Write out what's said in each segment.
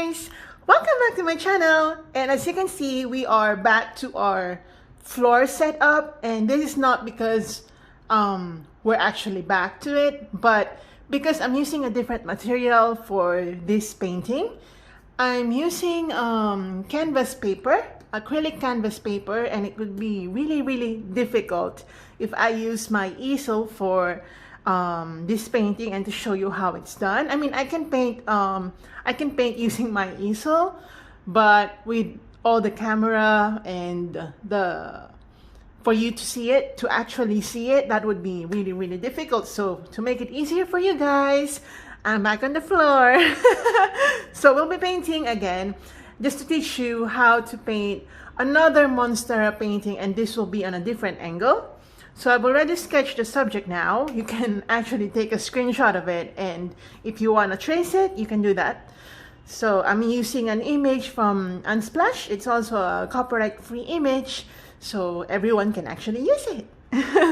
guys! Welcome back to my channel, and as you can see, we are back to our floor setup, and this is not because we're actually back to it, but because I'm using a different material for this painting. I'm using canvas paper, acrylic canvas paper, and it would be really difficult if I use my easel for this painting and to show you how it's done. I mean, I can paint using my easel, but with all the camera and for you to see it, to actually see it, that would be really difficult. So to make it easier for you guys, I'm back on the floor. So we'll be painting again, just to teach you how to paint another Monstera painting, and this will be on a different angle. So I've already sketched the subject now. You can actually take a screenshot of it, and if you want to trace it, you can do that. So I'm using an image from Unsplash. It's also a copyright-free image, so everyone can actually use it.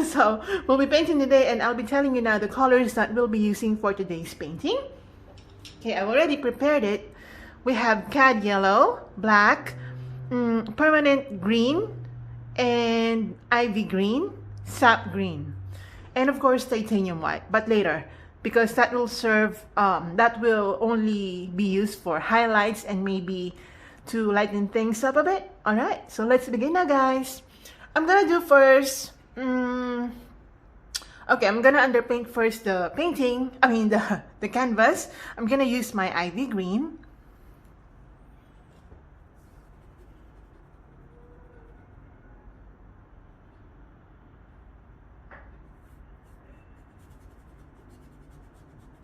So we'll be painting today, and I'll be telling you now the colors that we'll be using for today's painting. Okay, I've already prepared it. We have Cad Yellow, black, permanent green, and ivy green, Sap Green, and of course titanium white, but later, because that will serve, that will only be used for highlights and maybe to lighten things up a bit. All right, so let's begin now, guys. I'm gonna do first, okay, I'm gonna underpaint first the painting, the canvas. I'm gonna use my ivy green.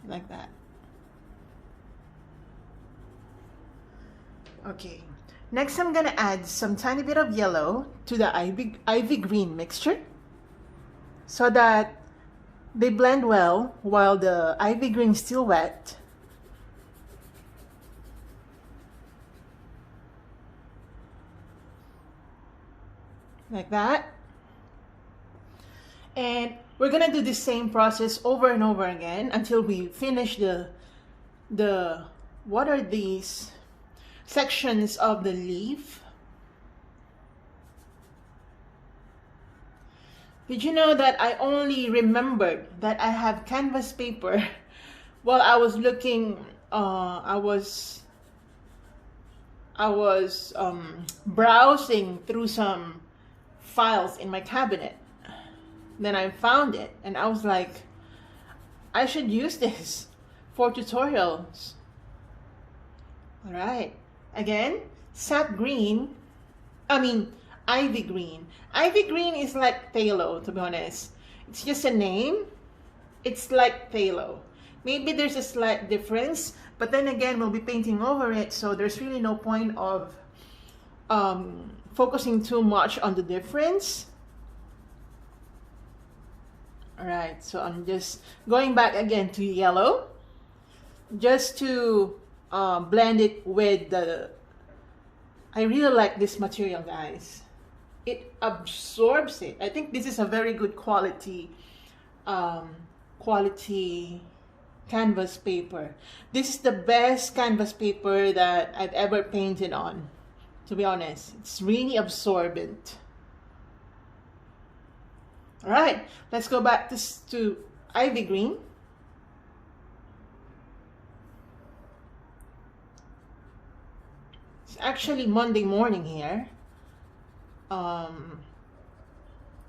Like that. Okay, next I'm gonna add some tiny bit of yellow to the ivy green mixture so that they blend well while the ivy green is still wet. Like that. And we're gonna do the same process over and over again until we finish the what are these sections of the leaf. Did you know that I only remembered that I have canvas paper while I was looking, I was browsing through some files in my cabinet. Then I found it, and I was like, I should use this for tutorials. All right, again, sap green, ivy green. Ivy green is like phthalo, to be honest. It's just a name. It's like phthalo. Maybe there's a slight difference, but then again, we'll be painting over it, so there's really no point of focusing too much on the difference. All right, so I'm just going back again to yellow just to blend it with the, I really like this material, guys. It absorbs it. I think this is a very good quality canvas paper. This is the best canvas paper that I've ever painted on, to be honest. It's really absorbent. All right, let's go back to ivy green. It's actually Monday morning here.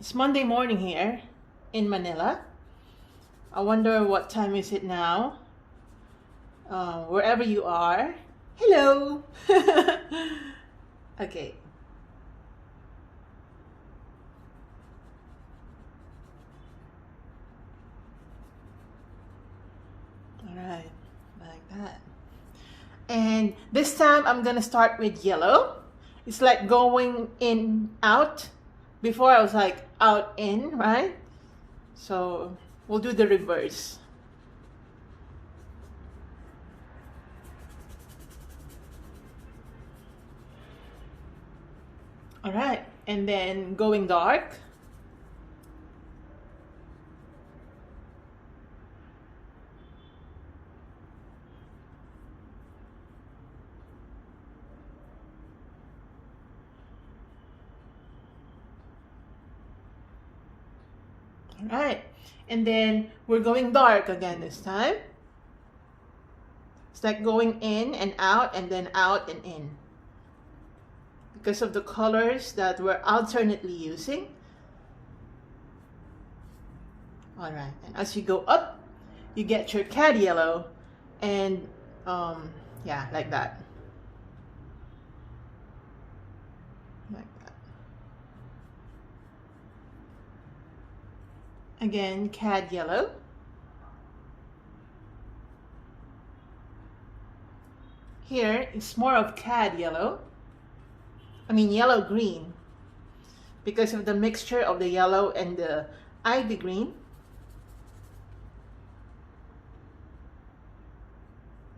It's Monday morning here in Manila. I wonder what time is it now. Wherever you are. Hello. Okay. Alright, like that. And this time I'm gonna start with yellow. It's like going in, out. Before I was like out, in, right? So we'll do the reverse. Alright, and then going dark. All right, and then we're going dark again this time. It's like going in and out and then out and in, because of the colors that we're alternately using. All right, and as you go up, you get your Cad Yellow, and yeah, like that. Like that. Again, Cad Yellow. Here, it's more of Cad Yellow. I mean yellow green, because of the mixture of the yellow and the ivy green.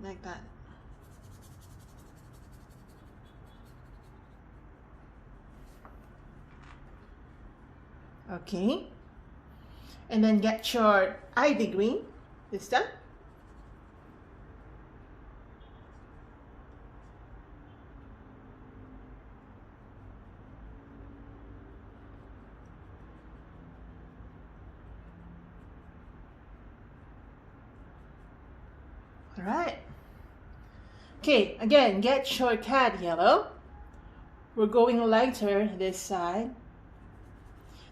Like that. Okay. And then get your ivy green this time. All right. Okay, again, get your Cad Yellow. We're going lighter this side.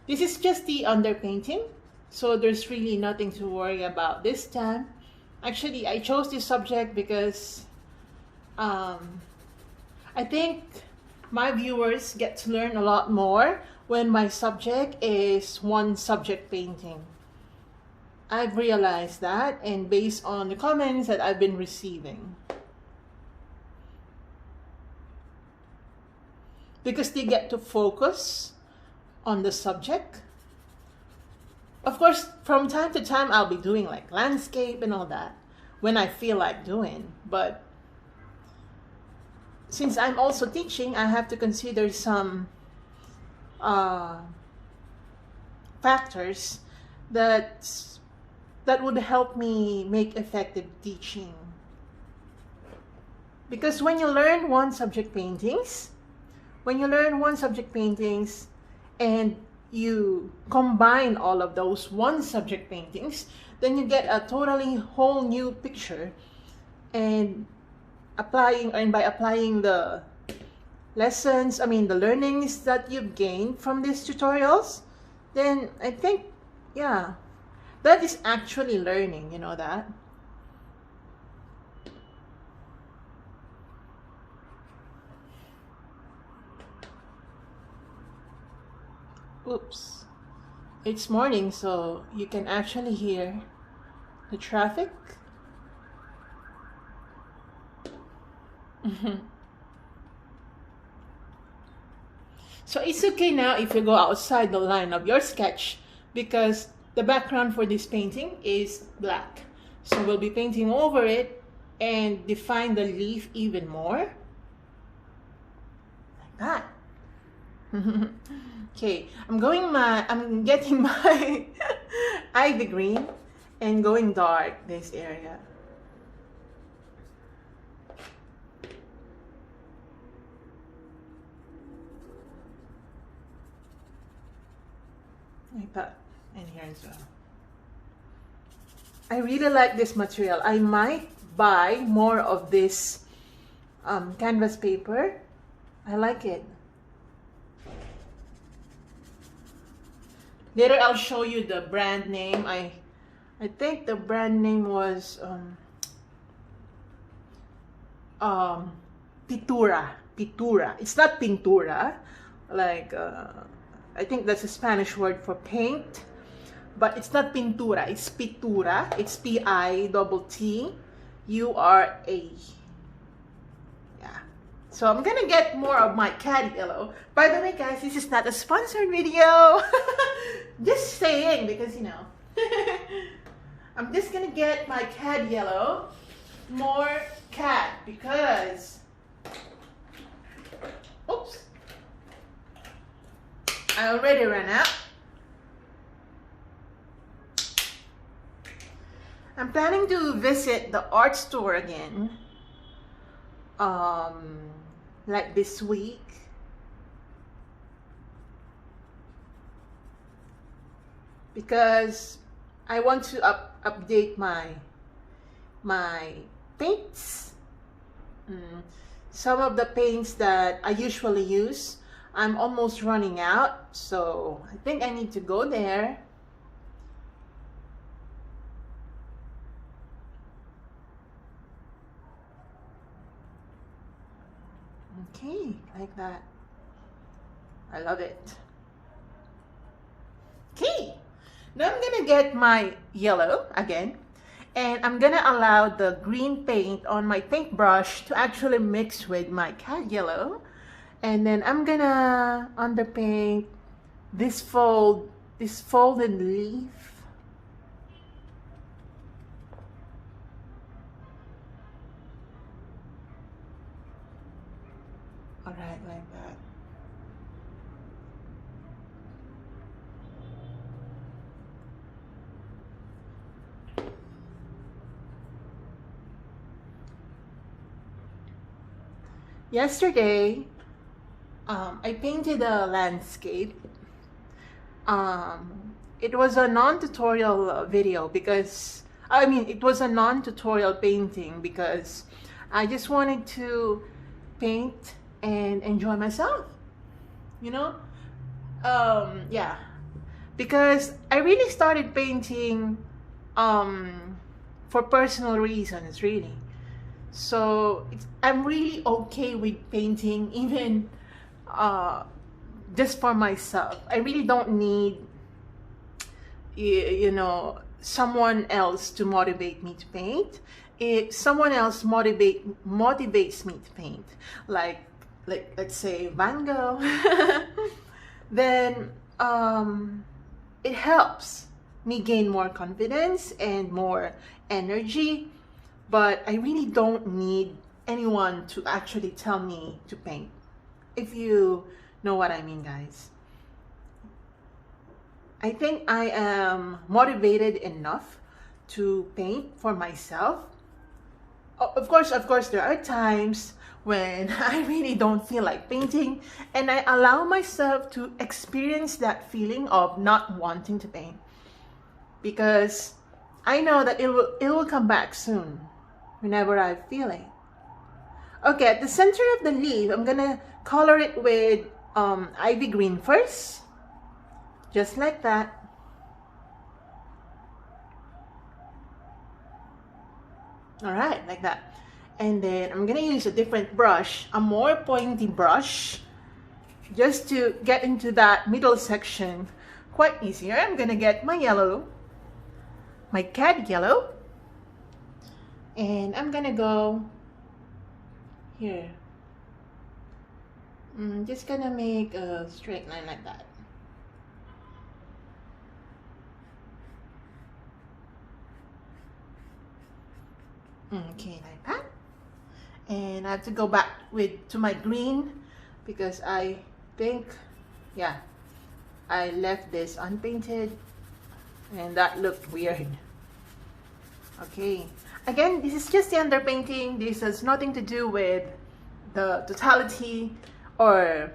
This is just the underpainting, so there's really nothing to worry about this time. Actually, I chose this subject because I think my viewers get to learn a lot more when my subject is one subject painting. I've realized that, and based on the comments that I've been receiving. Because they get to focus on the subject. Of course, from time to time, I'll be doing like landscape and all that when I feel like doing. But since I'm also teaching, I have to consider some factors that would help me make effective teaching. Because when you learn one subject paintings, and you combine all of those one subject paintings, then you get a totally whole new picture. And by applying the lessons, the learnings that you've gained from these tutorials, then I think, yeah, that is actually learning, you know that? Oops. It's morning, so you can actually hear the traffic. So it's okay now if you go outside the line of your sketch, because the background for this painting is black. So we'll be painting over it and define the leaf even more. Like that. Okay, I'm getting my ivy green and going dark this area. Like that, and here as well. I really like this material. I might buy more of this canvas paper. I like it. Later I'll show you the brand name. I think the brand name was Pitura. It's not pintura, like I think that's a Spanish word for paint, but it's not pintura, it's pitura. It's P-I-T-T-U-R-A. Yeah. So I'm gonna get more of my Cad Yellow. By the way, guys, this is not a sponsored video. Just saying, because, you know, I'm just gonna get my Cad Yellow, more Cad, because, oops, I already ran out. I'm planning to visit the art store again, like this week. because I want to update my paints. Some of the paints that I usually use, I'm almost running out, so I think I need to go there. Okay, like that. I love it. Okay, now I'm gonna get my yellow again, and I'm gonna allow the green paint on my paintbrush to actually mix with my Cad Yellow, and then I'm gonna underpaint this folded leaf. All right, like that. Yesterday, I painted a landscape. It was a non-tutorial video because, I mean, it was a non-tutorial painting because I just wanted to paint and enjoy myself, you know? Yeah, because I really started painting for personal reasons, really. So I'm really okay with painting, even just for myself. I really don't need, you know, someone else to motivate me to paint. If someone else motivates me to paint, like let's say Van Gogh, then it helps me gain more confidence and more energy. But I really don't need anyone to actually tell me to paint, if you know what I mean, guys. I think I am motivated enough to paint for myself. Of course, there are times when I really don't feel like painting, and I allow myself to experience that feeling of not wanting to paint, because I know that it will come back soon whenever I feel it. Okay, at the center of the leaf, I'm gonna color it with ivy green first, just like that. All right, like that. And then I'm gonna use a different brush, a more pointy brush, just to get into that middle section quite easier. I'm gonna get my yellow, my Cad Yellow, and I'm gonna go here. Just gonna make a straight line like that. Okay, like that. And I have to go back to my green because I think, yeah, I left this unpainted and that looked weird. Okay, again, this is just the underpainting. This has nothing to do with the totality or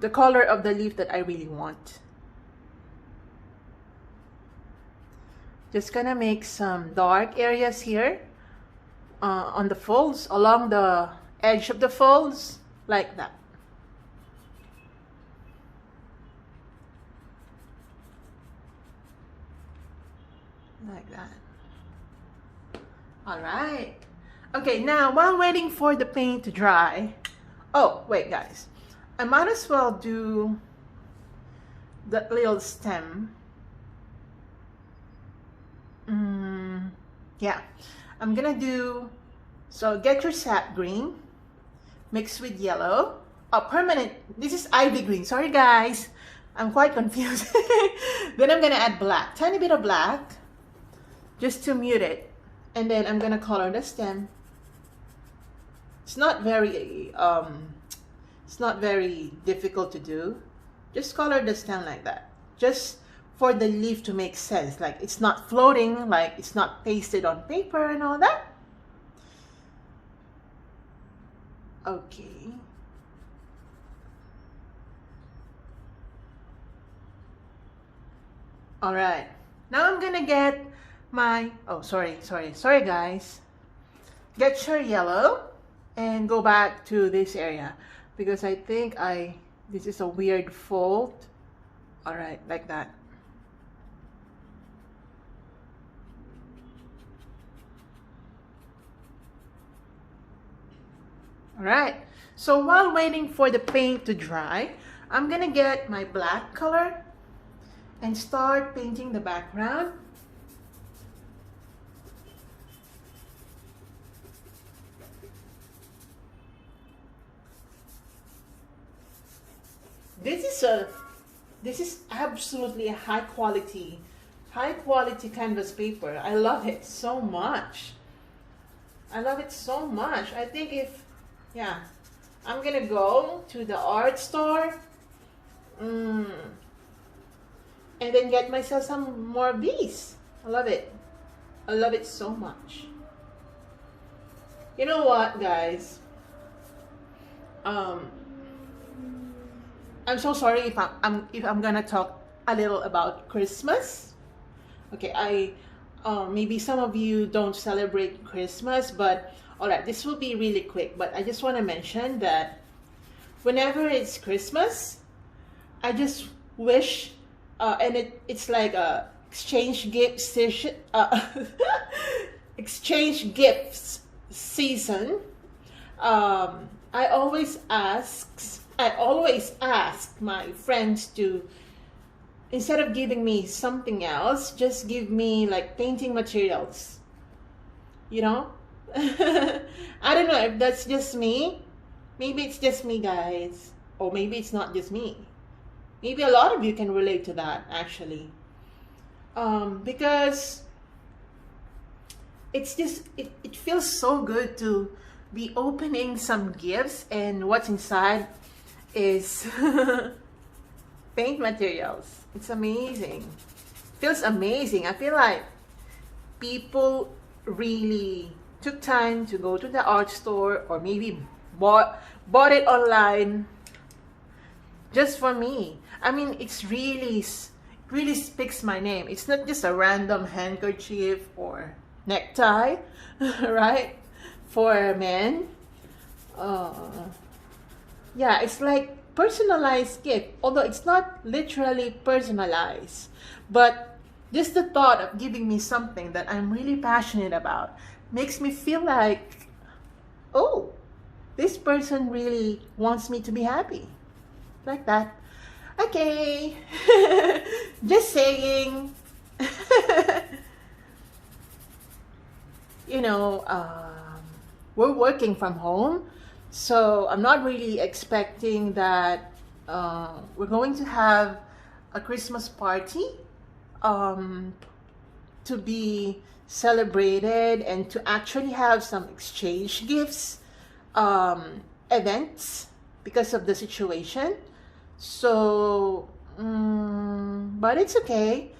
the color of the leaf that I really want. Just gonna make some dark areas here on the folds, along the edge of the folds, like that. Like that. All right. Okay, now while waiting for the paint to dry, oh wait guys, I might as well do that little stem. Yeah, I'm gonna do, so get your sap green, mix with yellow. Oh, permanent, this is ivy green, sorry guys, I'm quite confused. Then I'm gonna add black, tiny bit of black, just to mute it. And then I'm gonna color the stem. It's not very difficult to do. Just color the stem like that, just for the leaf to make sense, like it's not floating, like it's not pasted on paper and all that. Okay. All right. Now I'm gonna get my, oh, sorry guys. Get Cad Yellow and go back to this area because I think this is a weird fold. All right, like that. All right, so while waiting for the paint to dry, I'm gonna get my black color and start painting the background. This is absolutely a high quality canvas paper. I love it so much. I love it so much. I think yeah, I'm gonna go to the art store and then get myself some more of these. I love it. I love it so much. You know what, guys? I'm so sorry if I'm gonna talk a little about Christmas. Okay, maybe some of you don't celebrate Christmas, but all right, this will be really quick. But I just want to mention that whenever it's Christmas, I just wish, and it's like a exchange gifts exchange gifts season. I always ask my friends to, instead of giving me something else, just give me like painting materials. You know? I don't know if that's just me. Maybe it's just me, guys. Or maybe it's not just me. Maybe a lot of you can relate to that, actually. Because it's just, it feels so good to be opening some gifts, and what's inside is paint materials. It's amazing. Feels amazing. I feel like people really took time to go to the art store or maybe bought it online just for me. I mean, it's really speaks my name. It's not just a random handkerchief or necktie, right? For men. Yeah, it's like personalized gift, although it's not literally personalized, but just the thought of giving me something that I'm really passionate about makes me feel like, oh, this person really wants me to be happy. Like that. Okay. Just saying. You know, we're working from home, so I'm not really expecting that we're going to have a Christmas party to be celebrated and to actually have some exchange gifts events because of the situation. So, but it's okay.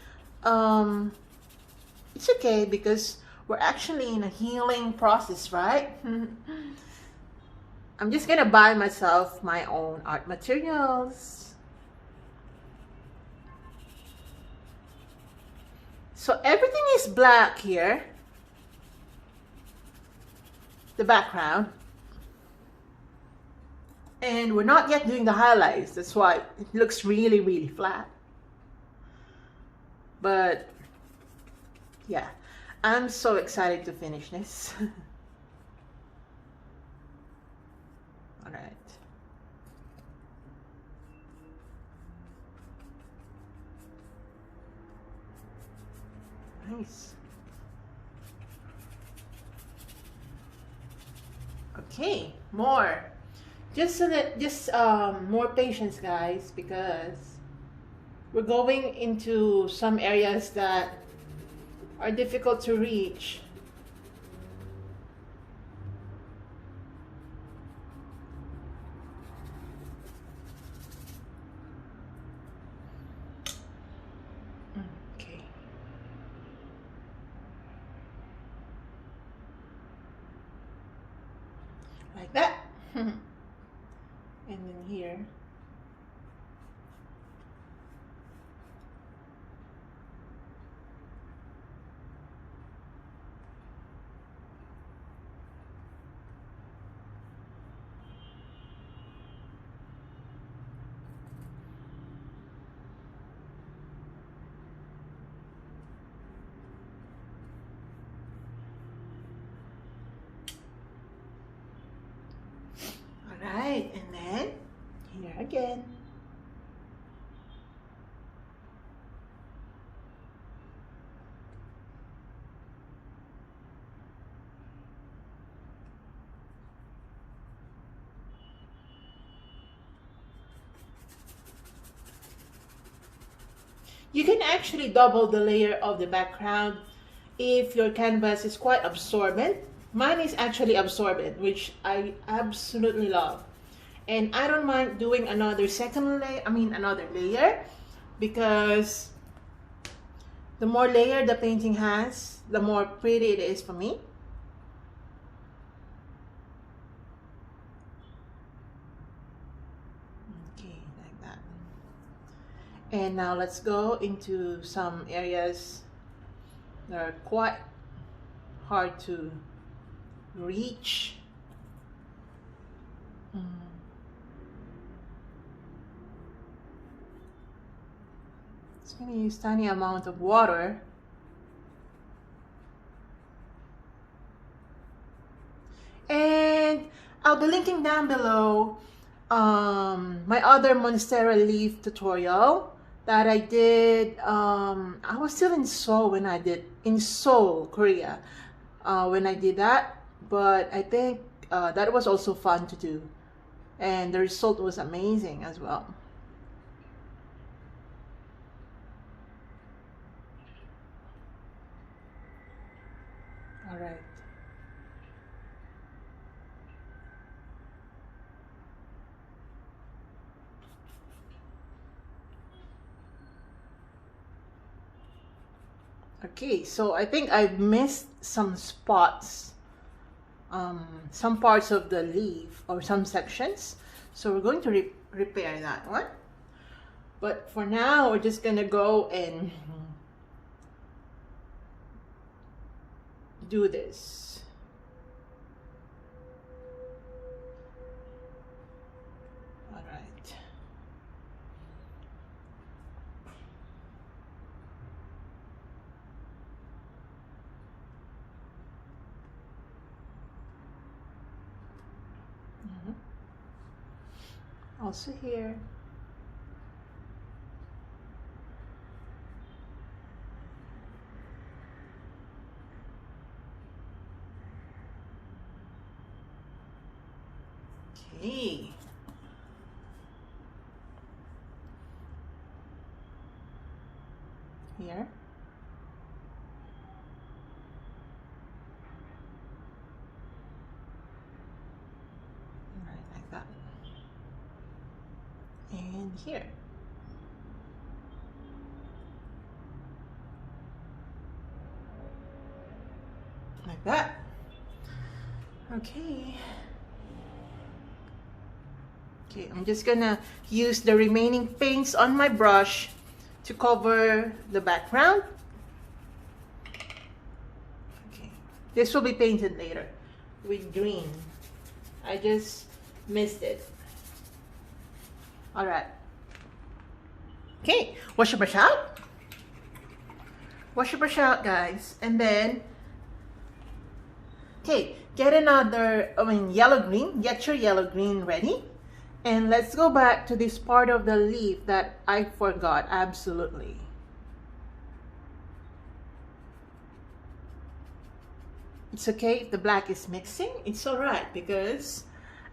It's okay because we're actually in a healing process, right? I'm just gonna buy myself my own art materials. So everything is black here, the background. And we're not yet doing the highlights. That's why it looks really, really flat. But yeah, I'm so excited to finish this. All right. Nice. Okay, more. Just so that, more patience, guys, because we're going into some areas that are difficult to reach. Okay. Like that. And then here. again. You can actually double the layer of the background if your canvas is quite absorbent. Mine is actually absorbent, which I absolutely love. And I don't mind doing another another layer, because the more layer the painting has, the more pretty it is for me. Okay, like that. And now let's go into some areas that are quite hard to reach. Just gonna use tiny amount of water. And I'll be linking down below my other Monstera leaf tutorial that I did. I was still in Seoul when I did, in Seoul, Korea, when I did that. But I think that was also fun to do, and the result was amazing as well. All right. Okay, so I think I've missed some spots, some parts of the leaf or some sections. So we're going to repair that one. But for now, we're just gonna go and do this. All right. Also here. Okay. Here. Right, like that. And here. Like that. Okay. Okay, I'm just gonna use the remaining paints on my brush to cover the background. Okay, this will be painted later with green. I just missed it. All right. Okay, wash your brush out. Wash your brush out, guys, and then okay, get another, yellow green. Get your yellow green ready. And let's go back to this part of the leaf that I forgot, absolutely. It's okay if the black is mixing. It's all right, because,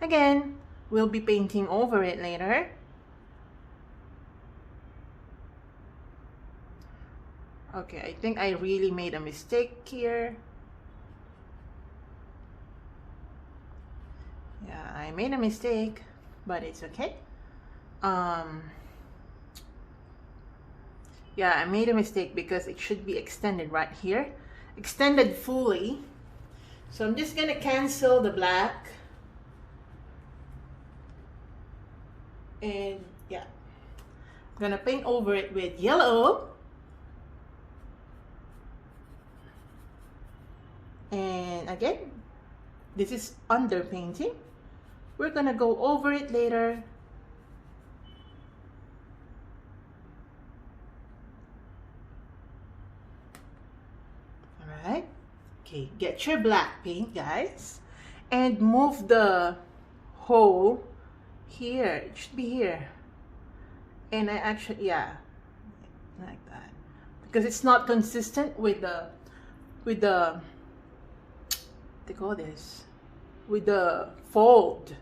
again, we'll be painting over it later. Okay, I think I really made a mistake here. Yeah, I made a mistake, but it's okay. Yeah, I made a mistake because it should be extended right here, extended fully. So I'm just gonna cancel the black, and yeah, I'm gonna paint over it with yellow. And again, this is underpainting. We're gonna go over it later. All right. Okay, get your black paint, guys, and move the hole here. It should be here. And I actually, yeah, like that. Because it's not consistent with the, they call this, with the fold.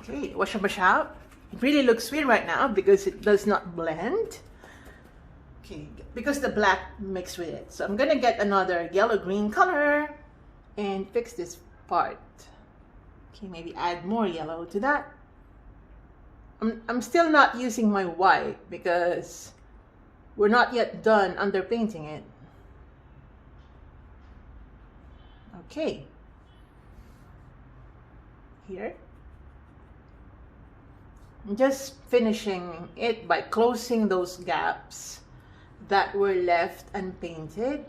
Okay, wash out. It really looks weird right now because it does not blend. Okay, because the black mixed with it. So I'm gonna get another yellow-green color and fix this part. Okay, maybe add more yellow to that. I'm still not using my white because we're not yet done underpainting it. Okay. Here. I'm just finishing it by closing those gaps that were left unpainted.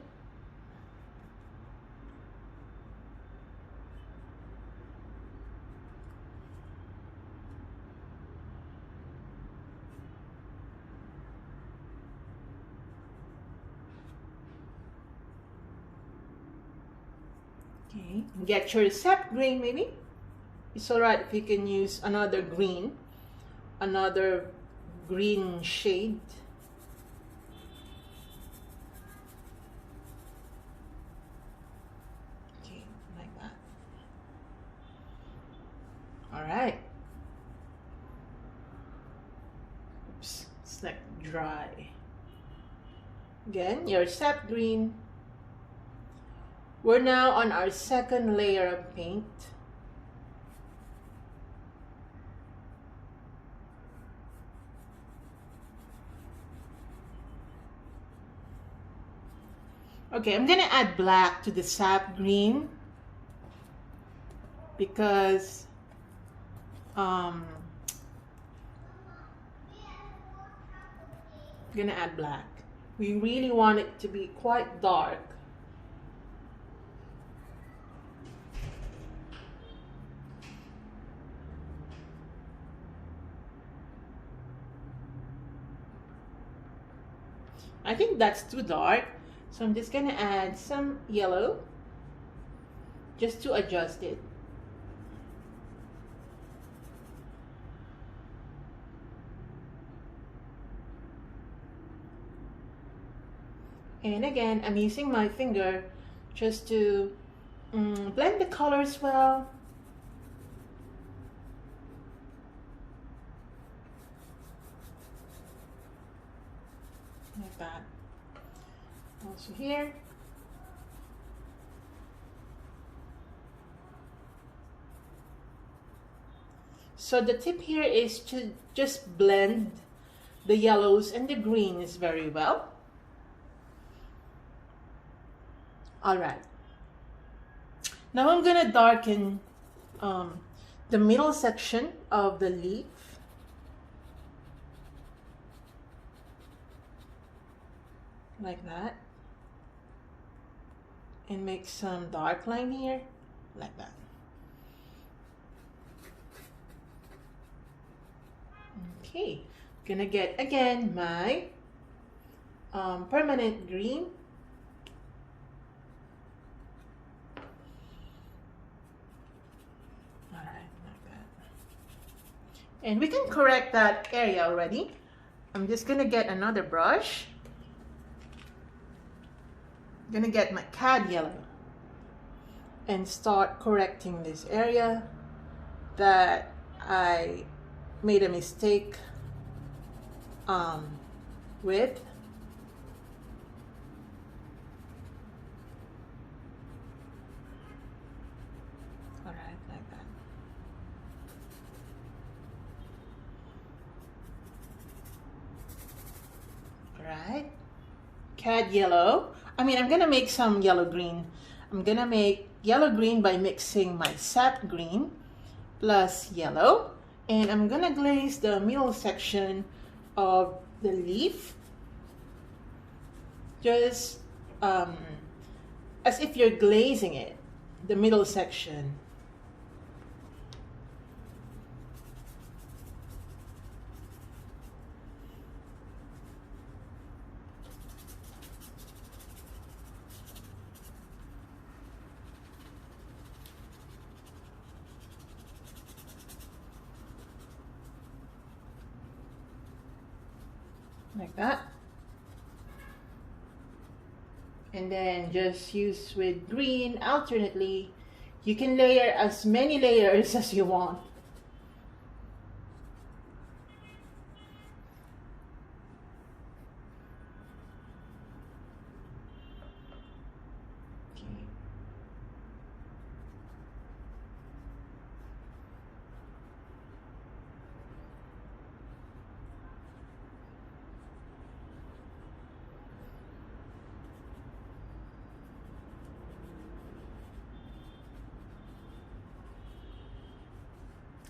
Okay, get your sap green maybe. It's alright if you can use another green shade. Okay, like that. Alright. Oops, it's like dry. Again, your sap green. We're now on our second layer of paint. Okay, I'm gonna add black to the sap green because I'm gonna add black. We really want it to be quite dark. I think that's too dark, so I'm just gonna add some yellow just to adjust it. And again, I'm using my finger just to blend the colors well. Like that. Also here. So the tip here is to just blend the yellows and the greens very well. All right. Now I'm gonna darken the middle section of the leaf. Like that. And make some dark line here, like that. Okay, gonna get again my permanent green. All right, like that. And we can correct that area already. I'm just gonna get another brush. I'm gonna get my Cad Yellow and start correcting this area that I made a mistake with. All right, like that. All right, Cad Yellow. I'm gonna make some yellow-green. I'm gonna make yellow-green by mixing my sap green plus yellow. And I'm gonna glaze the middle section of the leaf. Just as if you're glazing it, the middle section. like that. And then just use with green alternately. You can layer as many layers as you want.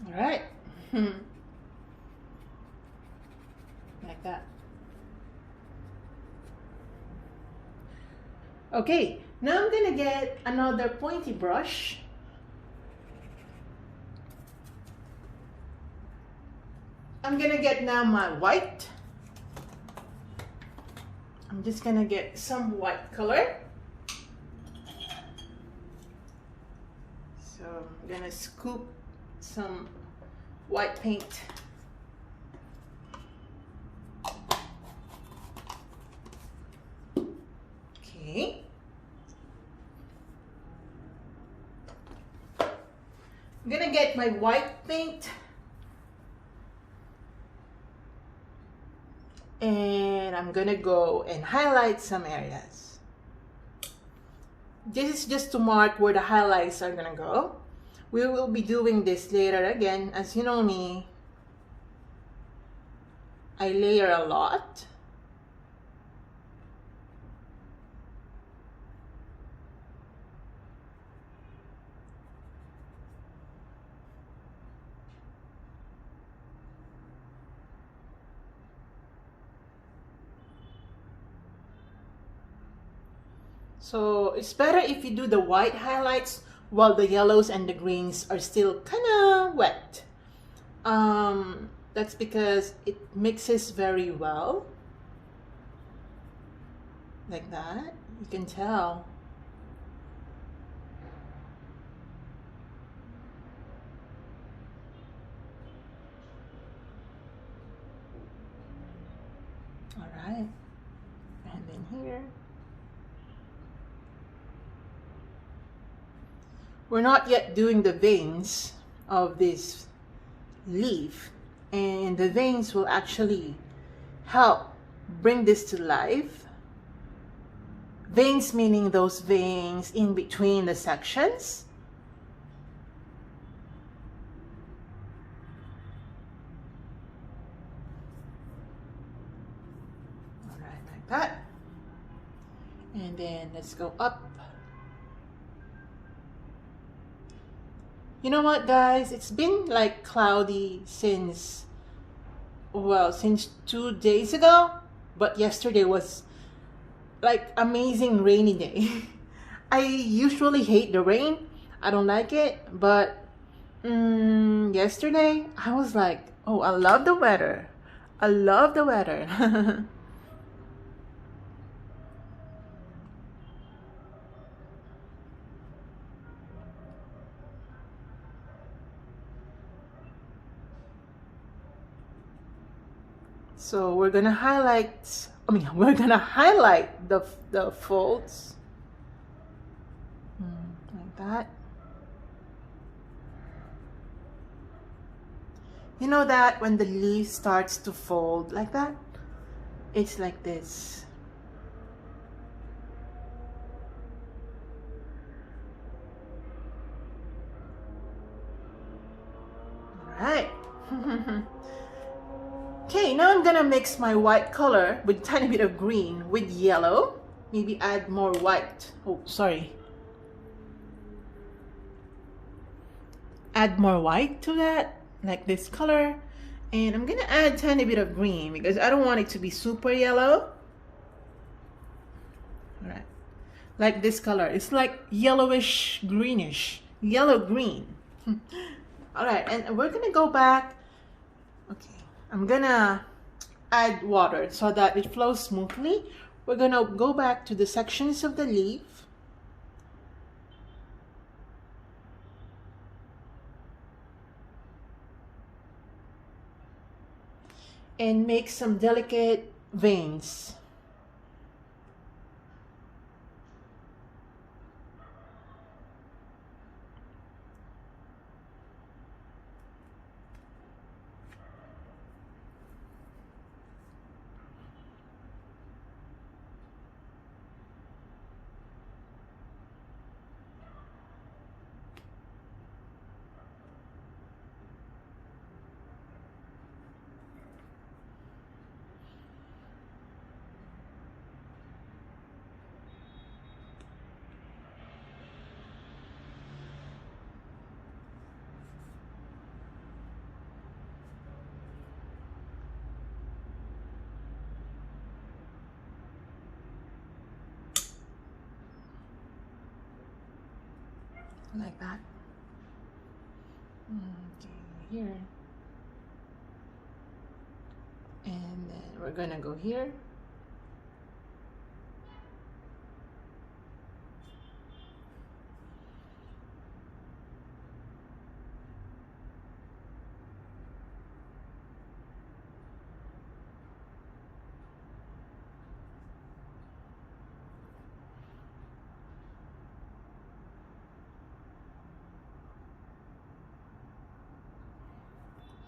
All right. Like that. Okay, now I'm gonna get another pointy brush. I'm gonna get now my white. I'm just gonna get some white color. So I'm gonna scoop some white paint. Okay. I'm gonna get my white paint and I'm gonna go and highlight some areas. This is just to mark where the highlights are gonna go. We will be doing this later again. As you know me, I layer a lot. So it's better if you do the white highlights while the yellows and the greens are still kind of wet. That's because it mixes very well. Like that, you can tell. All right, and then here. We're not yet doing the veins of this leaf, and the veins will actually help bring this to life. Veins meaning those veins in between the sections. All right, like that. And then let's go up. You know what, guys? It's been like cloudy since 2 days ago, but yesterday was like amazing rainy day. I usually hate the rain. I don't like it, but yesterday I was like, oh, I love the weather. I love the weather. So we're gonna highlight, we're gonna highlight the folds. Like that. You know that when the leaf starts to fold like that? It's like this. All right. Okay, now I'm gonna mix my white color with a tiny bit of green with yellow. Maybe add more white. Oh, sorry. Add more white to that, like this color. And I'm gonna add a tiny bit of green because I don't want it to be super yellow. All right, like this color. It's like yellowish, greenish, yellow green. All right, and we're gonna go back. Okay. I'm gonna add water so that it flows smoothly. We're gonna go back to the sections of the leaf. And make some delicate veins. Like that. Okay, here. And then we're gonna go here.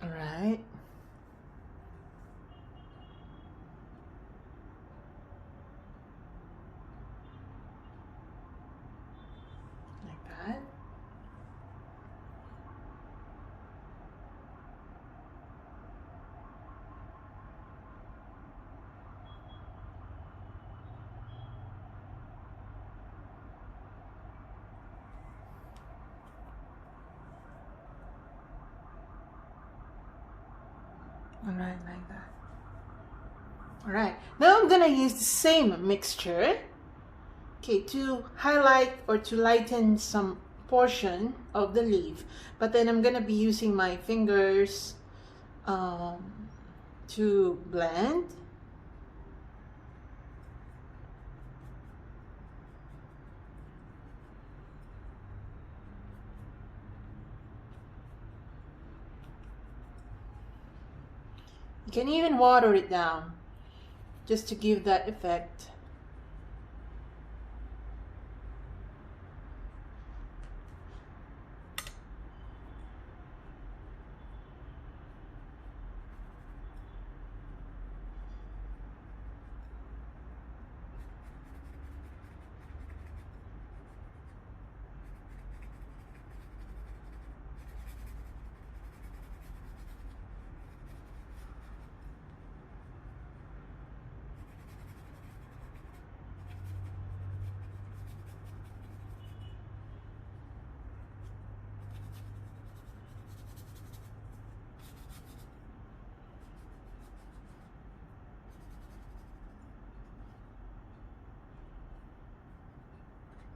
All right. Like that. All right, like that. All right, now I'm gonna use the same mixture, okay, to highlight or to lighten some portion of the leaf, but then I'm gonna be using my fingers to blend. You can even water it down just to give that effect.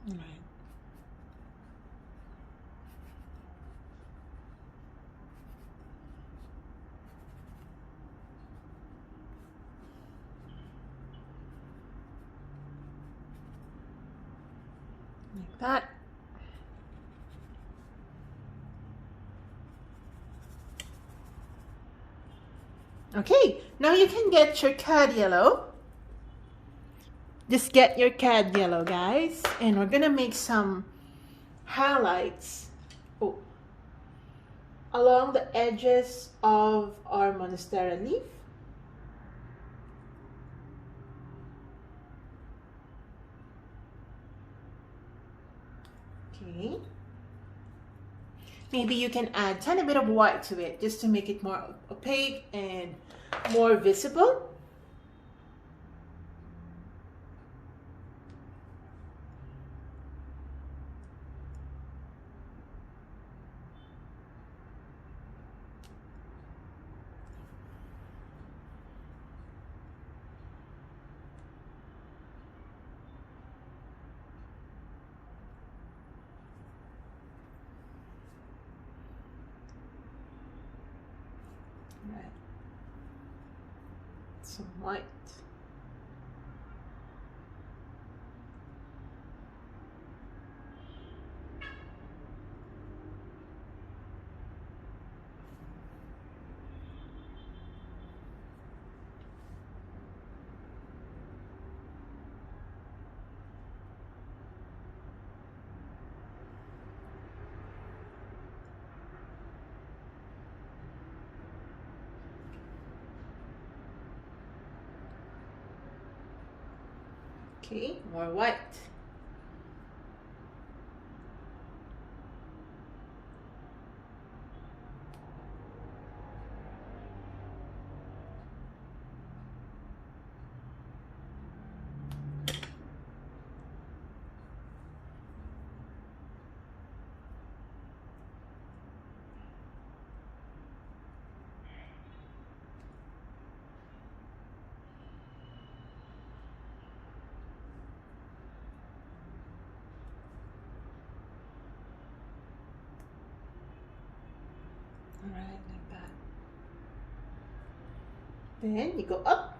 All right. Like that. Okay, now you can get your Cad Yellow. Just get your Cad Yellow, guys, and we're gonna make some highlights along the edges of our Monstera leaf. Okay. Maybe you can add a tiny bit of white to it just to make it more opaque and more visible. Right. Some white. Okay, more white. Alright, like that. Then you go up.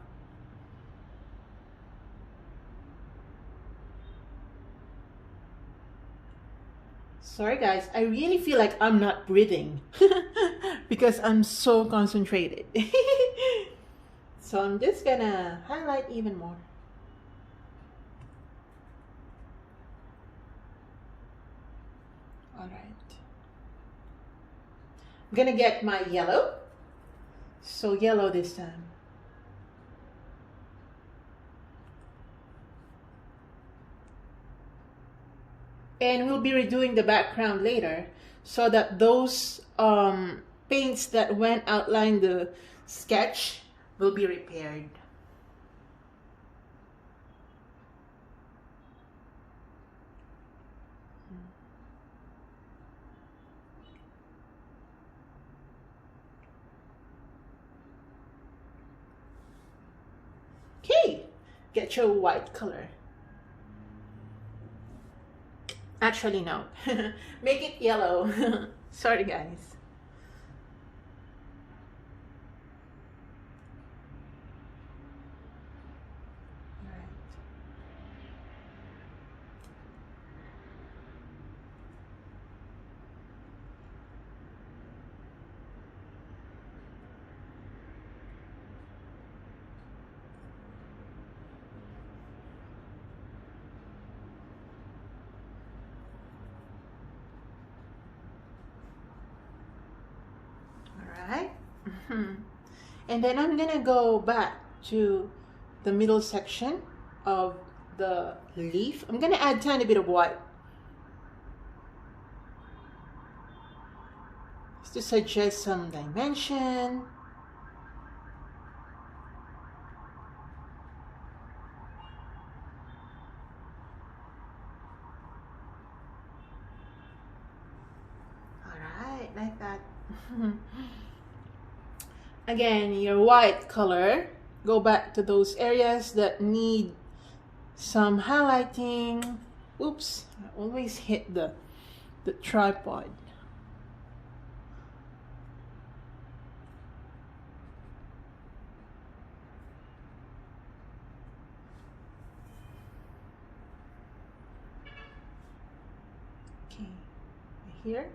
Sorry guys, I really feel like I'm not breathing because I'm so concentrated. So I'm just gonna highlight even more. Alright. I'm gonna get my yellow. So yellow this time. And we'll be redoing the background later so that those paints that went outline the sketch will be repaired. Okay, get your white color. Actually, no. Make it yellow. Sorry, guys. Right? And then I'm gonna go back to the middle section of the leaf. I'm gonna add a tiny bit of white just to suggest some dimension. Alright, like that. Again, your white color, go back to those areas that need some highlighting. Oops, I always hit the tripod. Okay, here.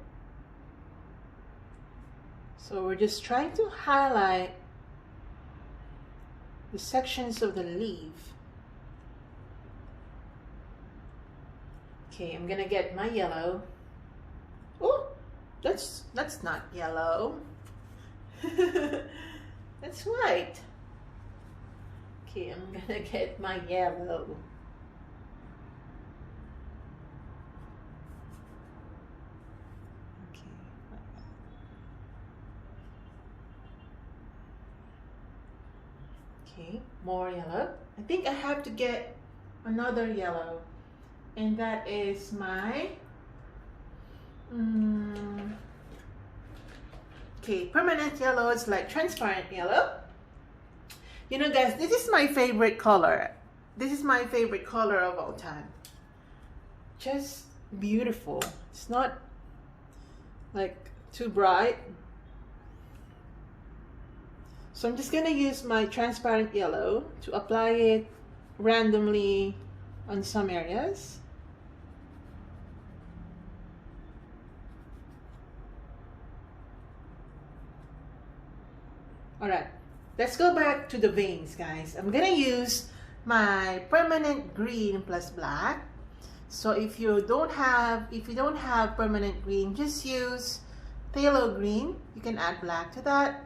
So we're just trying to highlight the sections of the leaf. Okay, I'm gonna get my yellow. Oh, that's not yellow. That's white. Okay, I'm gonna get my yellow. Okay, more yellow. I think I have to get another yellow, and that is my okay, permanent yellow. It's like transparent yellow. You know guys, this is my favorite color. This is my favorite color of all time. Just beautiful. It's not like too bright. So I'm just gonna use my transparent yellow to apply it randomly on some areas. Alright, let's go back to the veins, guys. I'm gonna use my permanent green plus black. So if you don't have permanent green, just use phthalo green. You can add black to that.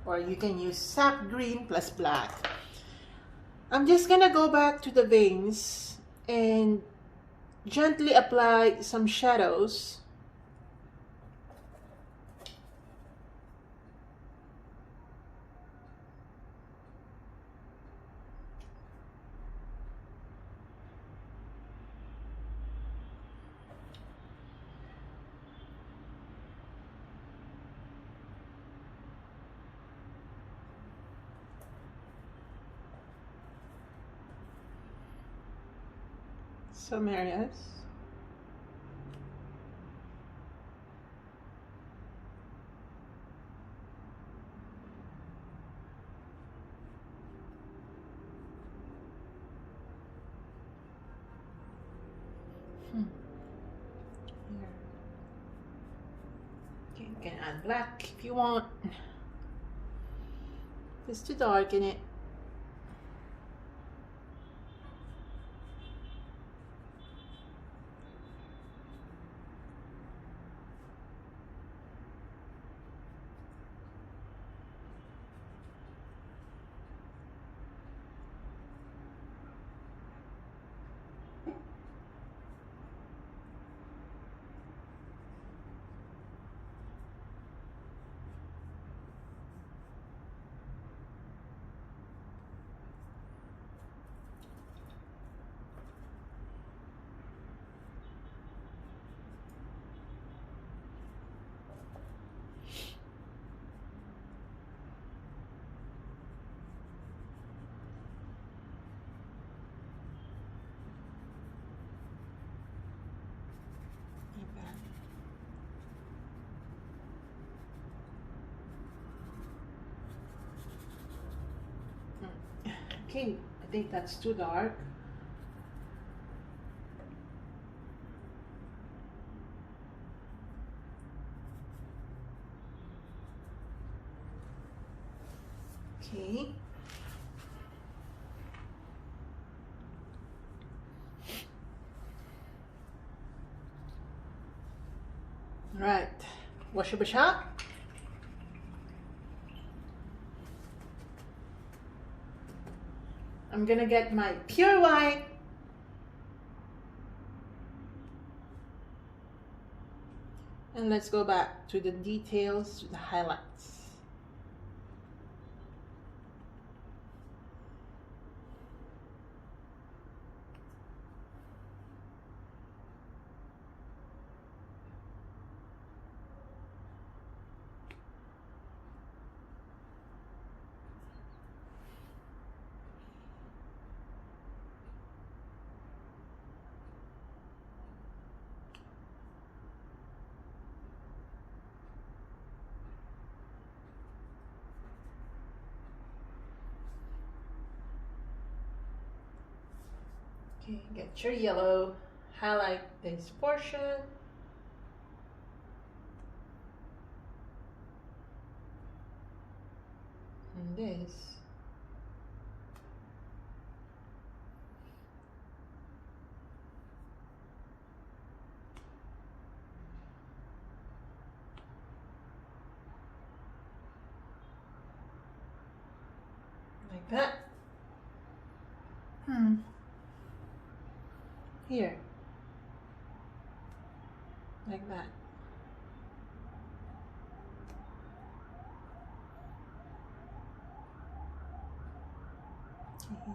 Or you can use sap green plus black. I'm just gonna go back to the veins and gently apply some shadows. Some areas. Here. Okay, you can add black if you want. It's too dark in it. Okay, I think that's too dark. Okay. All right, wash your brush out. I'm gonna get my pure white and let's go back to the details, to the highlights. Okay, get your yellow, highlight this portion. And this. Like that. Here. Like that.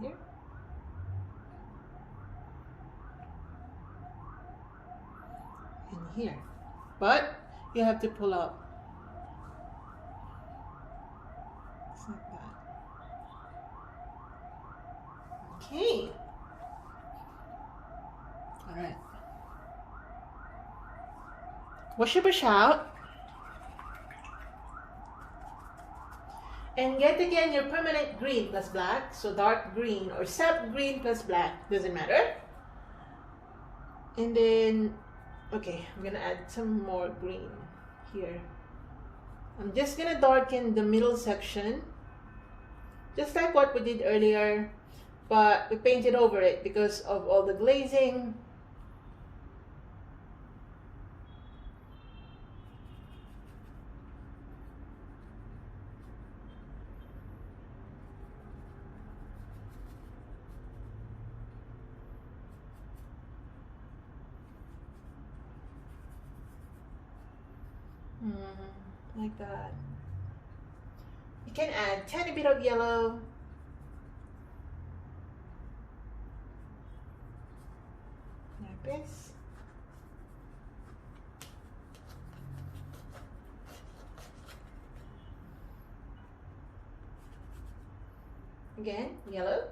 Here. And here. But you have to pull up. Just like that. Okay. All right. Wash your brush out. And get again your permanent green plus black. So dark green or sap green plus black, doesn't matter. And then, okay, I'm gonna add some more green here. I'm just gonna darken the middle section, just like what we did earlier, but we painted over it because of all the glazing. Like that. You can add tiny bit of yellow. Like this. Again, yellow.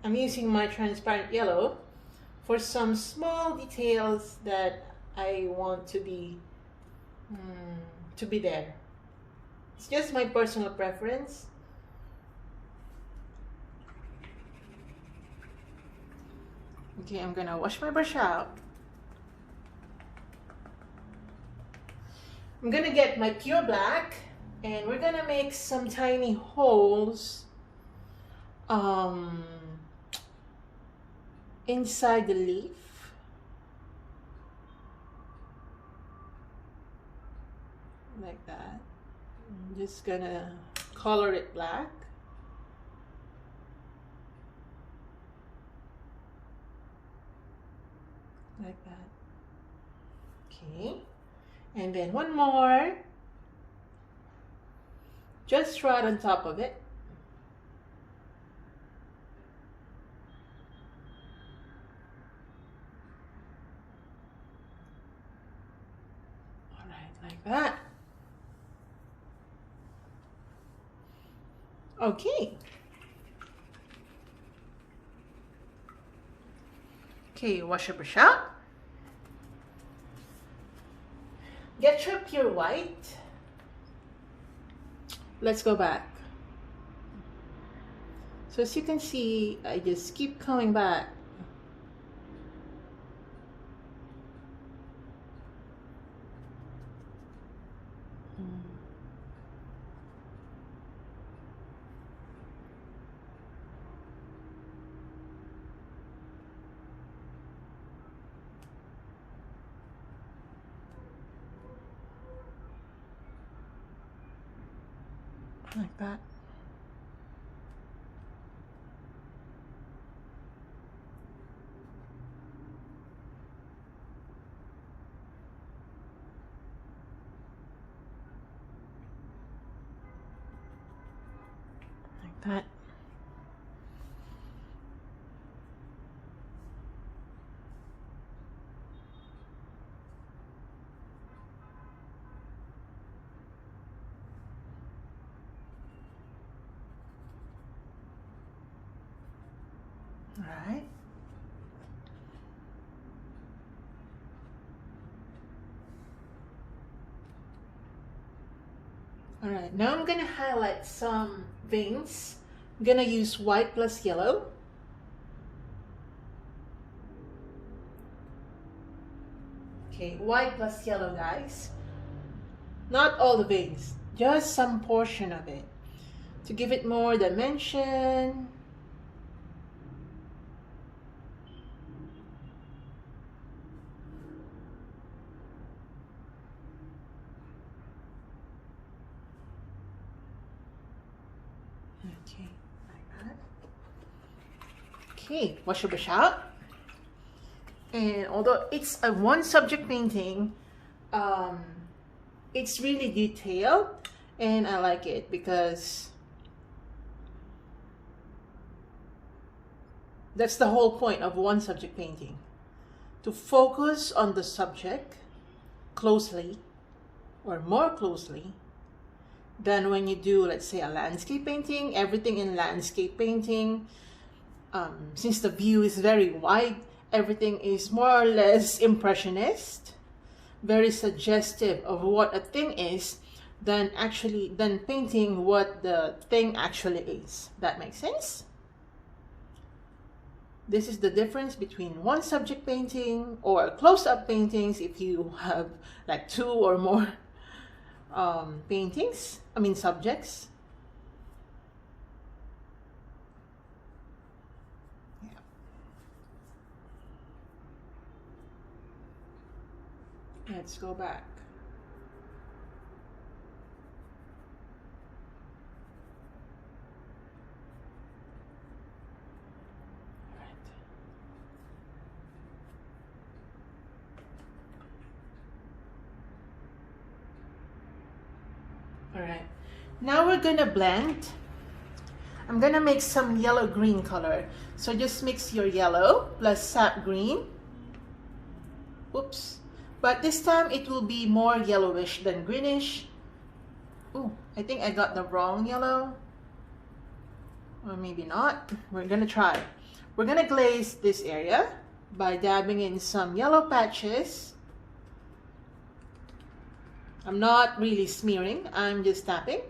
I'm using my transparent yellow for some small details that I want to be there. It's just my personal preference. Okay, I'm gonna wash my brush out. I'm gonna get my pure black and we're gonna make some tiny holes inside the leaf. Like that. I'm just gonna color it black. Like that. Okay. And then one more. Just right on top of it. All right, like that. Okay. Okay, wash your brush out. Get your pure white. Let's go back. So as you can see, I just keep coming back. Like that. Like that. All right. All right, now I'm gonna highlight some veins. I'm gonna use white plus yellow. Okay, white plus yellow, guys. Not all the veins, just some portion of it to give it more dimension. Okay, like that. Okay, wash your brush out. And although it's a one subject painting, it's really detailed and I like it because that's the whole point of one subject painting, to focus on the subject closely or more closely than when you do, let's say, a landscape painting. Everything in landscape painting, since the view is very wide, everything is more or less impressionist, very suggestive of what a thing is than painting what the thing actually is. That makes sense? This is the difference between one subject painting or close-up paintings if you have like two or more subjects. Yeah. Let's go back. All right, now we're gonna blend. I'm gonna make some yellow-green color. So just mix your yellow plus sap green. Oops. But this time it will be more yellowish than greenish. Ooh, I think I got the wrong yellow. Or maybe not. We're gonna try. We're gonna glaze this area by dabbing in some yellow patches. I'm not really smearing, I'm just tapping.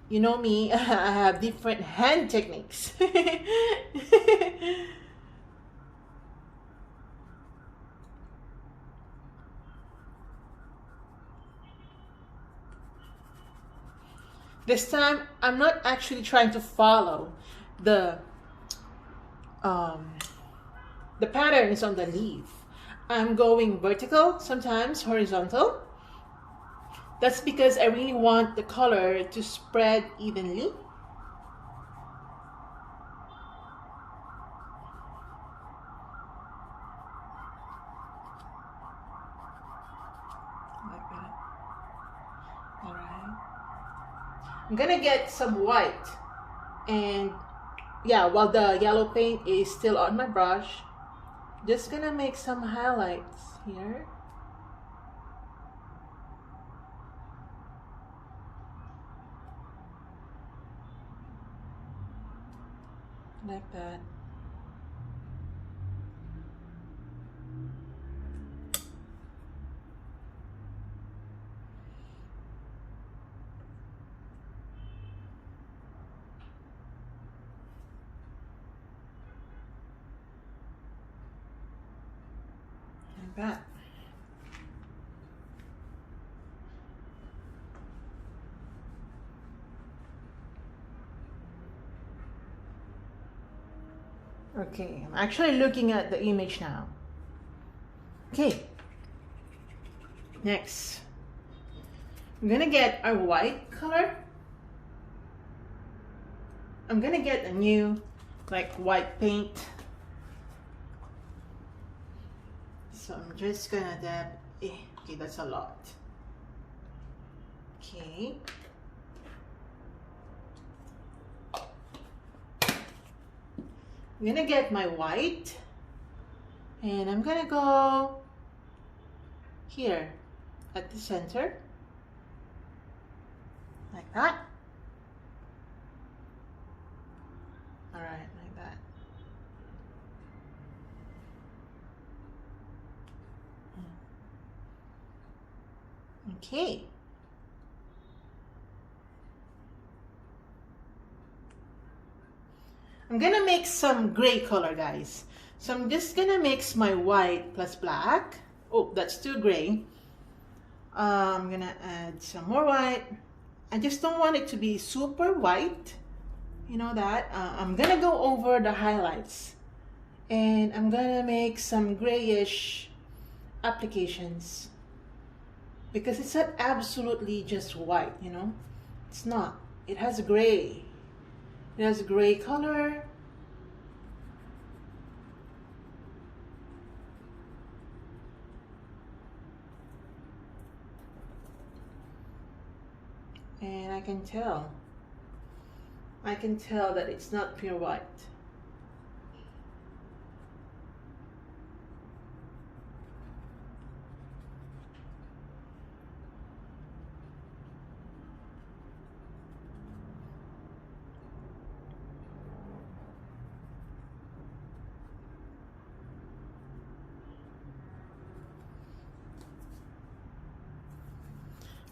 You know me, I have different hand techniques. This time, I'm not actually trying to follow the patterns on the leaf. I'm going vertical, sometimes horizontal. That's because I really want the color to spread evenly. Like that. All right. I'm gonna get some white, and yeah, while the yellow paint is still on my brush, just gonna make some highlights here. Like that. Like that. Okay, I'm actually looking at the image now. Okay, next, I'm gonna get our white color. I'm gonna get a new, like, white paint. So I'm just gonna dab, okay, that's a lot. Okay. I'm gonna get my white, and I'm gonna go here at the center, like that. All right, like that. Okay. I'm gonna mix some gray color, guys. So I'm just gonna mix my white plus black. Oh, that's too gray. I'm gonna add some more white. I just don't want it to be super white. You know that? I'm gonna go over the highlights, and I'm gonna make some grayish applications, because it's not absolutely just white, you know? It's not. It has gray. It has a gray color. And I can tell that it's not pure white.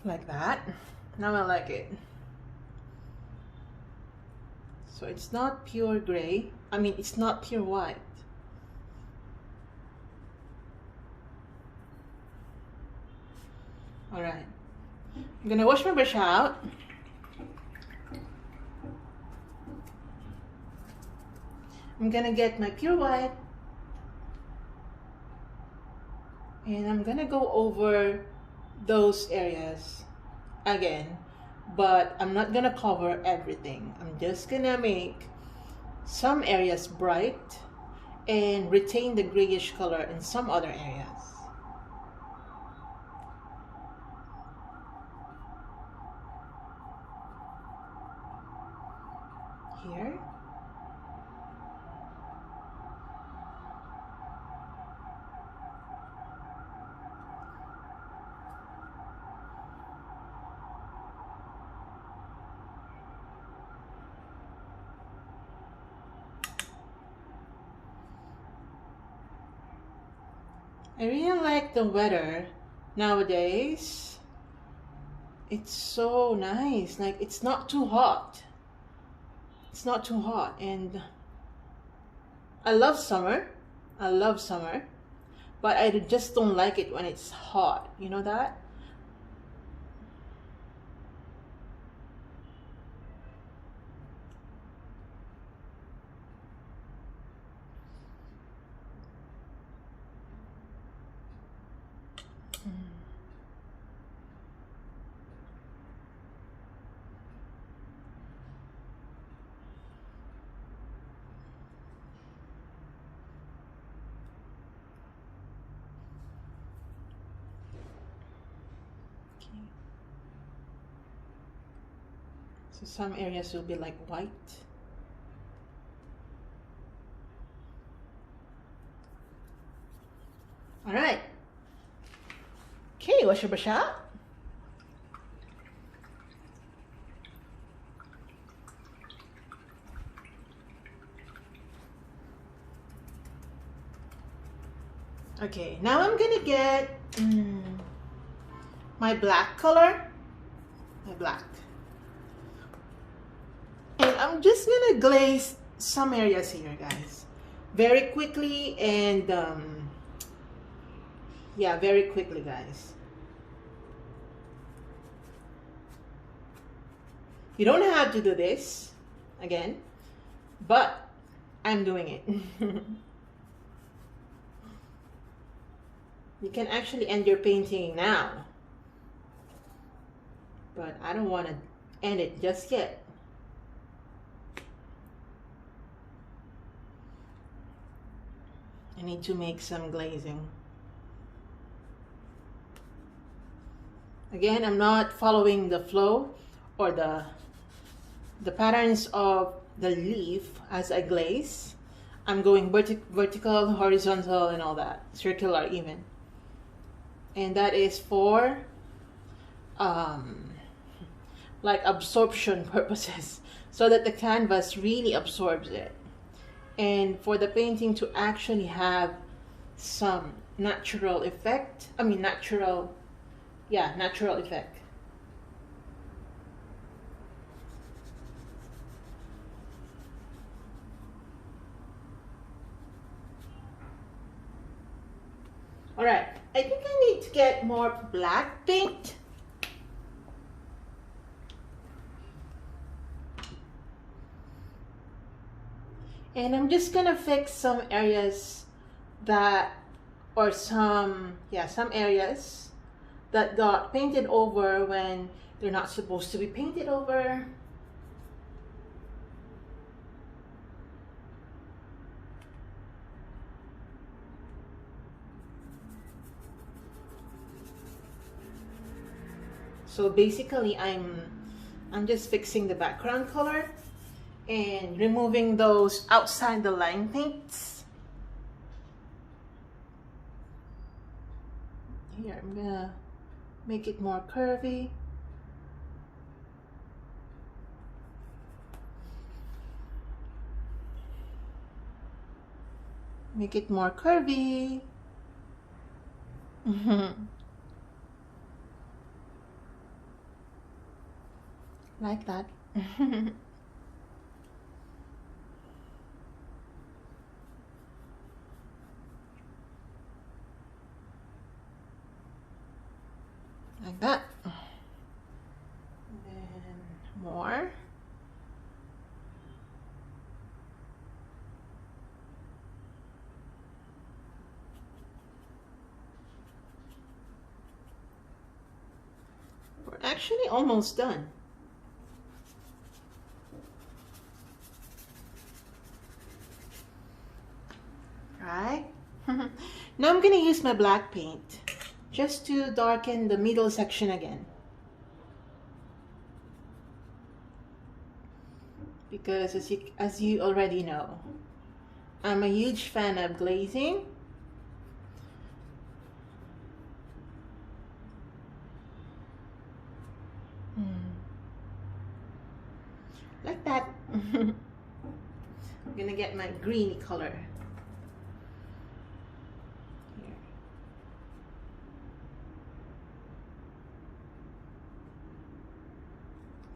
Like that. Now I like it. So it's not pure gray. I mean, it's not pure white. All right. I'm gonna wash my brush out. I'm gonna get my pure white, and I'm gonna go over those areas again, but I'm not gonna cover everything. I'm just gonna make some areas bright and retain the grayish color in some other areas. here. I really like the weather nowadays. It's so nice. Like, it's not too hot. It's not too hot. And I love summer. I love summer. But I just don't like it when it's hot. You know that? So some areas will be like white. All right. Okay, wash your brush out. Okay, now I'm gonna get my black color. My black. And I'm just gonna glaze some areas here, guys. Very quickly and yeah, very quickly, guys. You don't have to do this again, but I'm doing it. You can actually end your painting now, but I don't want to end it just yet. I need to make some glazing. Again, I'm not following the flow or the patterns of the leaf as I glaze. I'm going vertical, horizontal, and all that, circular even. And that is for like absorption purposes, so that the canvas really absorbs it, and for the painting to actually have some natural effect. I mean natural effect. All right, I think I need to get more black paint. And I'm just gonna fix some areas that, or some areas that got painted over when they're not supposed to be painted over. So basically I'm just fixing the background color and removing those outside the line paints. Here, I'm gonna make it more curvy. Make it more curvy. Like that. Like that. And then more. We're actually almost done. Right? Now I'm gonna use my black paint just to darken the middle section again, because as you already know, I'm a huge fan of glazing. Like that. I'm gonna get my greeny color. Here.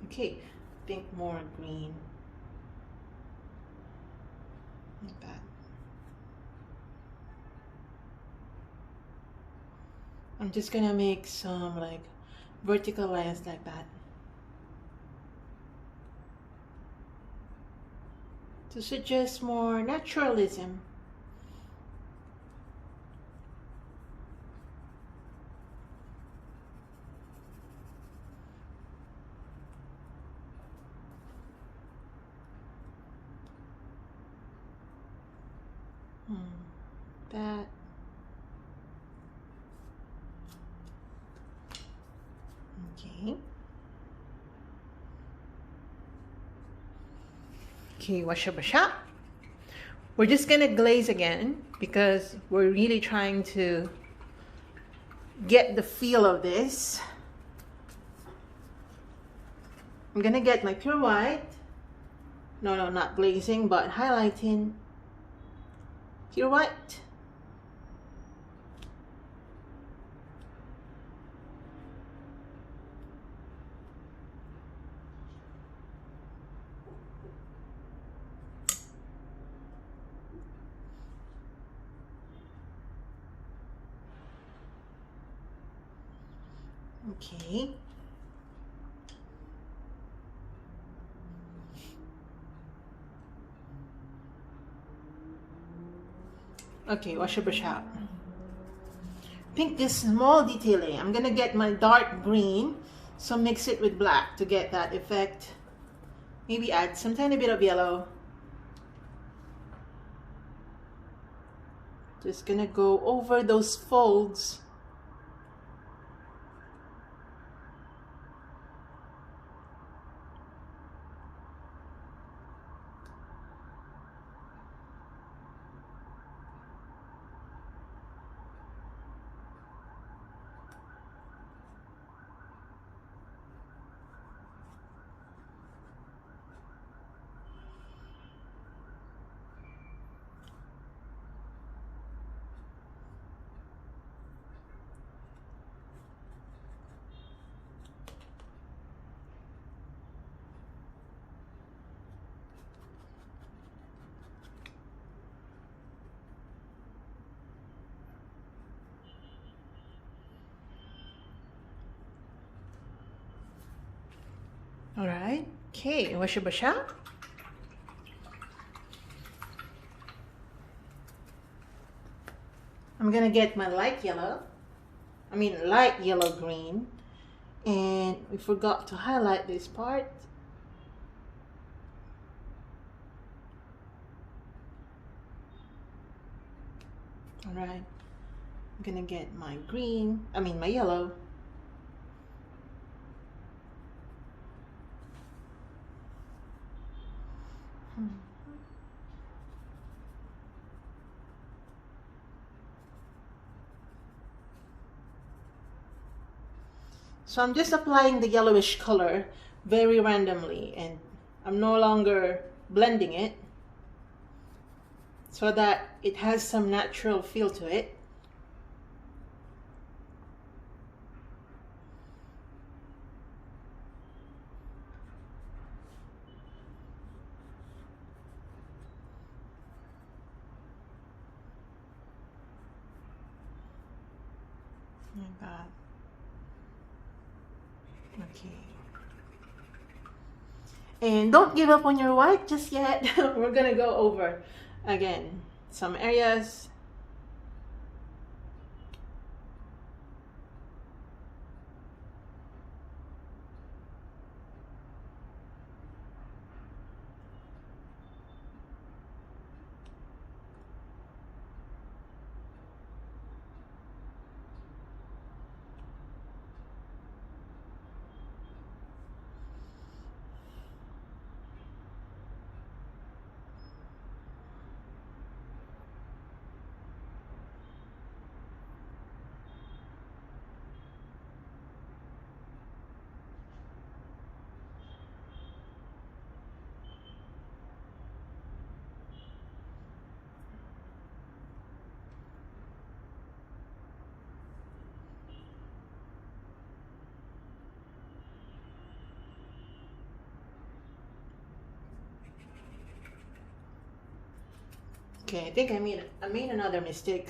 Okay, I think more green. Like that. I'm just gonna make some like vertical lines like that to suggest more naturalism. That. Okay. Okay, washa. We're just gonna glaze again because we're really trying to get the feel of this. I'm gonna get my pure white. No, not glazing, but highlighting. Pure white. Okay. Okay, wash your brush out. I think this small detailing, I'm gonna get my dark green, so mix it with black to get that effect. Maybe add some tiny bit of yellow. Just gonna go over those folds. All right. Okay, wash your brush out. I'm gonna get my light yellow green, and we forgot to highlight this part. All right, I'm gonna get my my yellow. So I'm just applying the yellowish color very randomly, and I'm no longer blending it so that it has some natural feel to it. Like that. Okay. And don't give up on your white just yet. We're gonna go over again some areas. Okay, I think I made another mistake.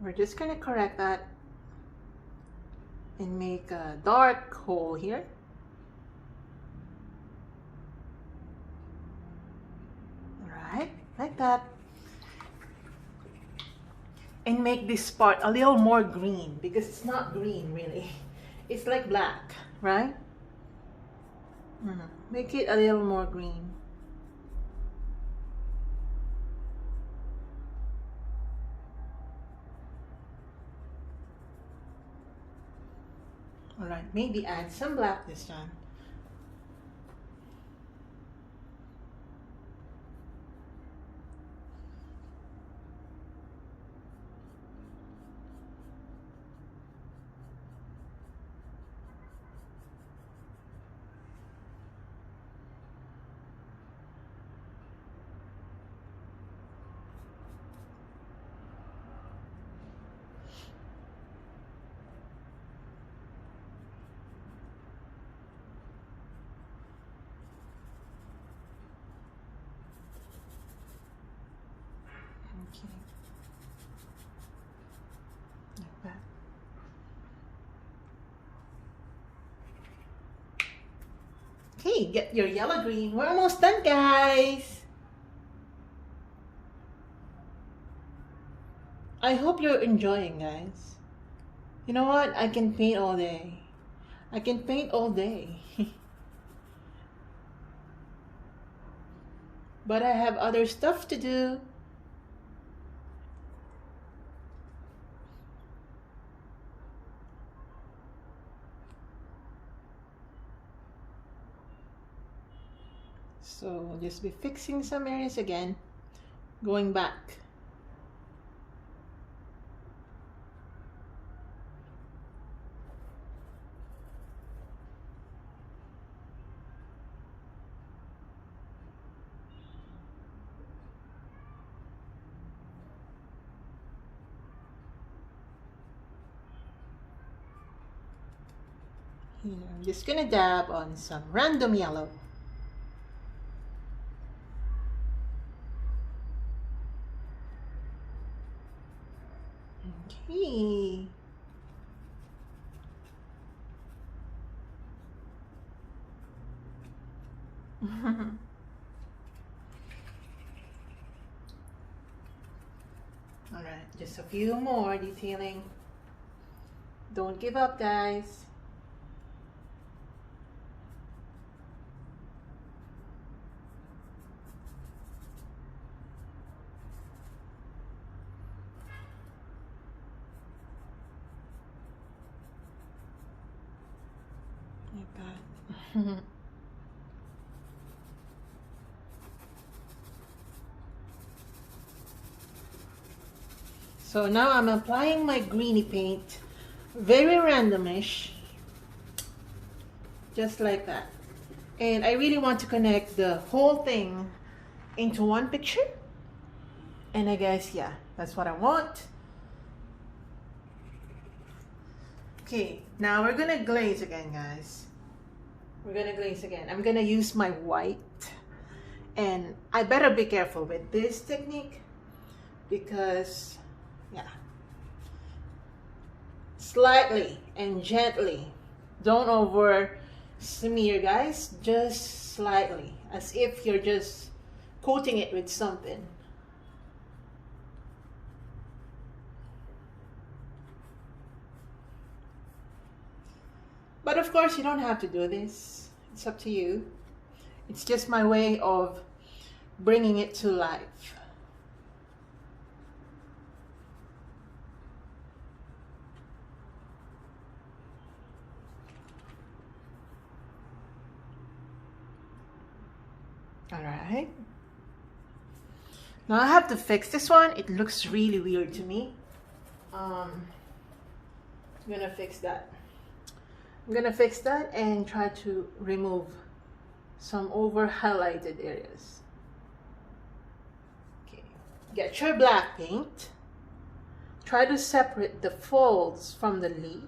We're just gonna correct that and make a dark hole here. Alright, like that. And make this part a little more green, because it's not green really. It's like black, right? Make it a little more green. Alright, maybe add some black this time. Okay. Like that. Okay, get your yellow green. We're almost done, guys. I hope you're enjoying, guys. You know what? I can paint all day. I can paint all day. But I have other stuff to do. So we'll just be fixing some areas again, going back. Here, I'm just gonna dab on some random yellow. Okay. All right, just a few more detailing. Don't give up, guys. Like that. So now I'm applying my greeny paint, very randomish, just like that. And I really want to connect the whole thing into one picture. And I guess, yeah, that's what I want. Okay, now we're gonna glaze again, guys. We're gonna glaze again. I'm gonna use my white. And I better be careful with this technique because, yeah, slightly and gently. Don't over smear, guys. Just slightly, as if you're just coating it with something. But of course, you don't have to do this. It's up to you. It's just my way of bringing it to life. All right. Now I have to fix this one. It looks really weird to me. I'm gonna fix that. I'm gonna fix that and try to remove some over highlighted areas. Okay, get your black paint. Try to separate the folds from the leaf.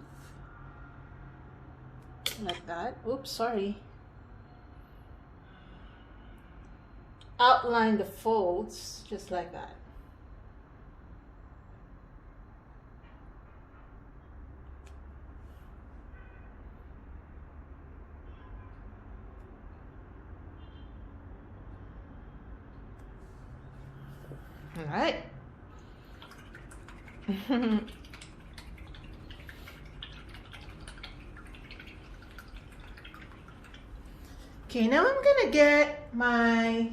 Like that. Oops, sorry. outline the folds just like that. All right. Okay, now I'm gonna get my,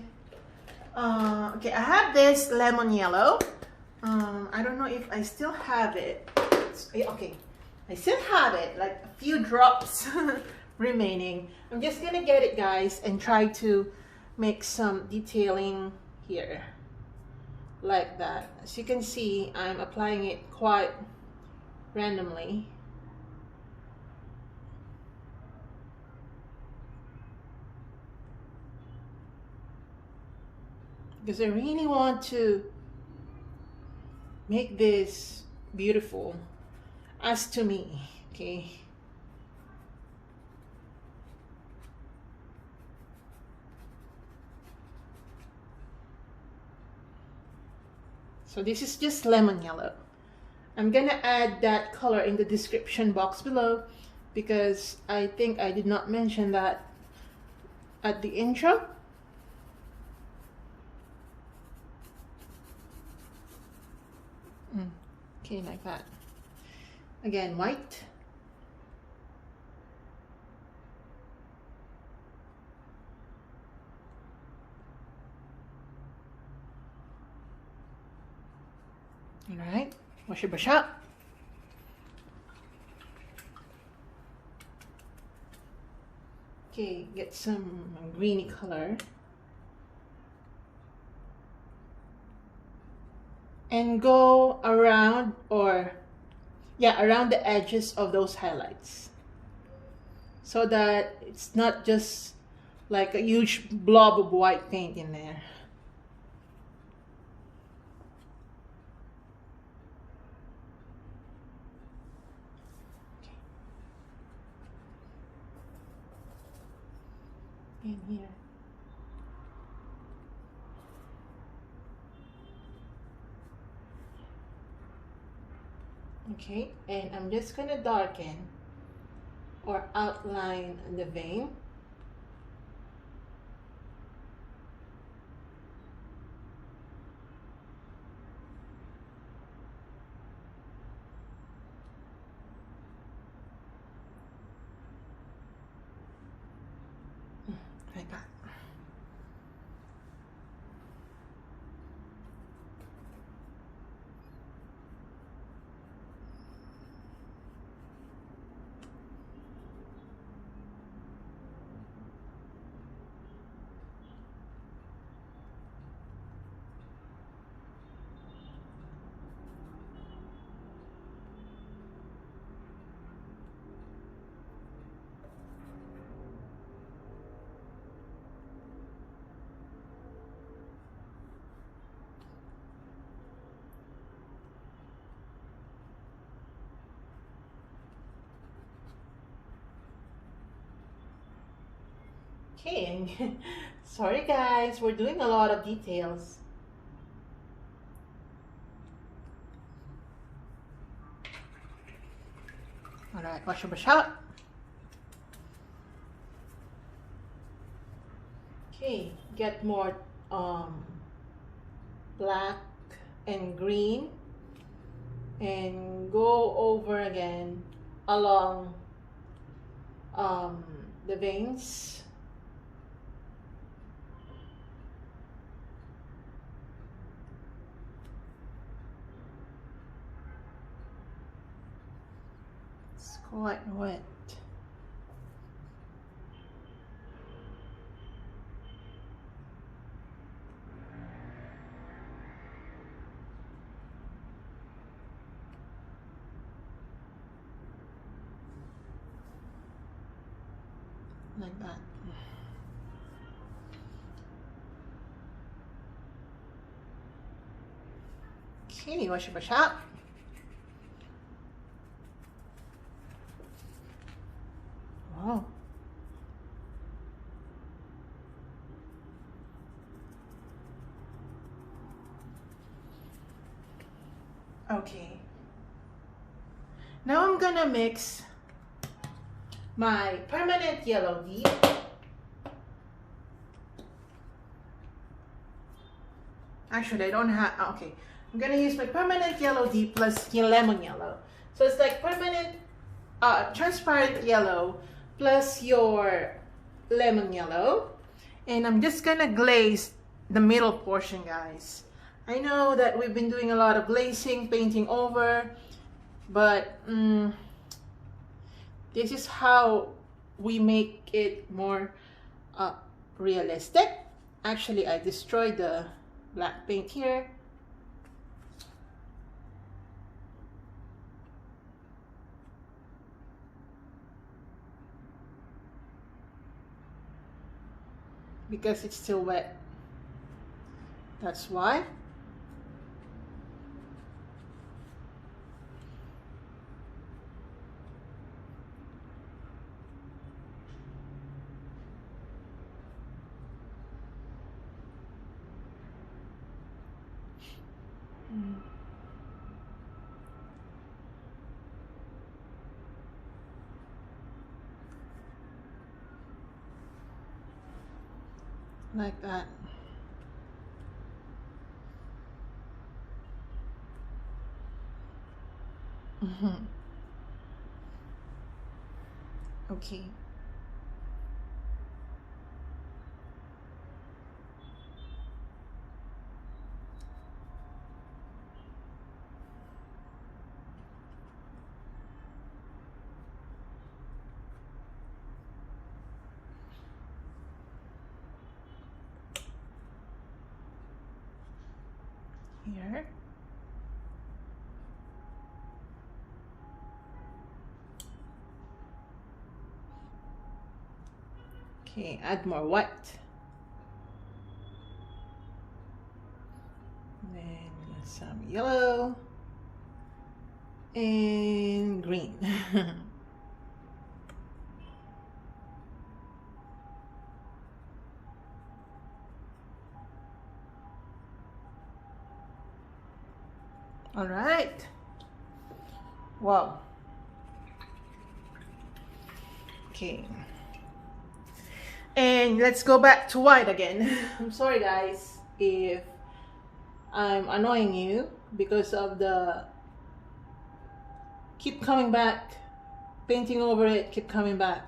okay, I have this lemon yellow. I don't know if I still have it. Okay, I still have it, like a few drops remaining. I'm just gonna get it, guys, and try to make some detailing here. Like that. As you can see, I'm applying it quite randomly. Because I really want to make this beautiful as to me, okay? So this is just lemon yellow. I'm gonna add that color in the description box below because I think I did not mention that at the intro. Okay, like that. Again, white. All right, wash your brush up. Okay, get some greeny color. And go around, or yeah, around the edges of those highlights. So that it's not just like a huge blob of white paint in there. In here. Okay, and I'm just gonna darken or outline the vein. Like that. Okay, sorry guys, we're doing a lot of details. All right, wash your brush out. Okay, get more black and green and go over again along the veins. It's quite wet. Like that. Okay, wash your brush out. Wow. Okay. Now I'm gonna mix my permanent yellow deep. Actually, I don't have, okay. I'm gonna use my permanent yellow deep plus lemon yellow. So it's like permanent, transparent yellow plus your lemon yellow. And I'm just gonna glaze the middle portion, guys. I know that we've been doing a lot of glazing, painting over, but this is how we make it more realistic. Actually, I destroyed the black paint here. Because it's still wet. That's why. Like that. Okay. Here. Okay, add more white. And then some yellow and green. All right. Wow. Okay. And let's go back to white again. I'm sorry guys if I'm annoying you because of the keep coming back, painting over it, keep coming back.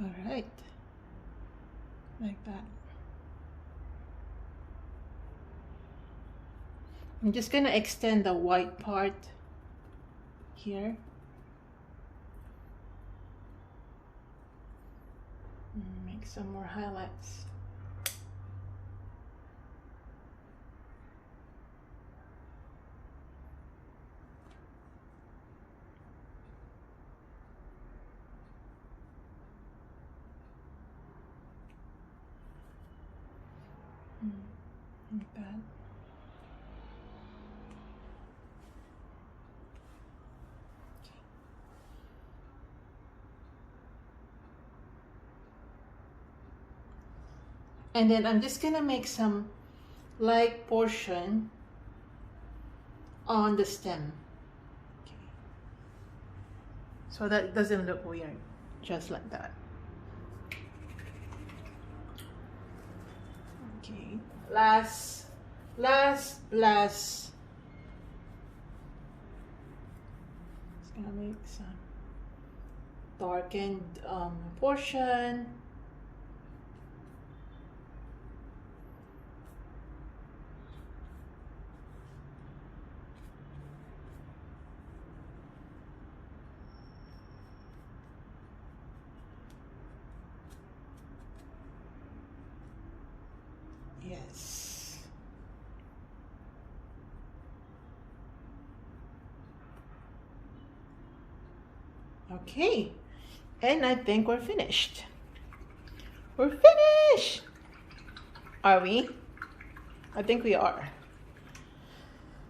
All right, like that. I'm just gonna extend the white part here. Make some more highlights. Like that. And then I'm just gonna make some light portion on the stem. Okay. So that it doesn't look weird, just like that. Okay, last. Just gonna make some darkened portion. Okay, and I think we're finished. We're finished! Are we? I think we are.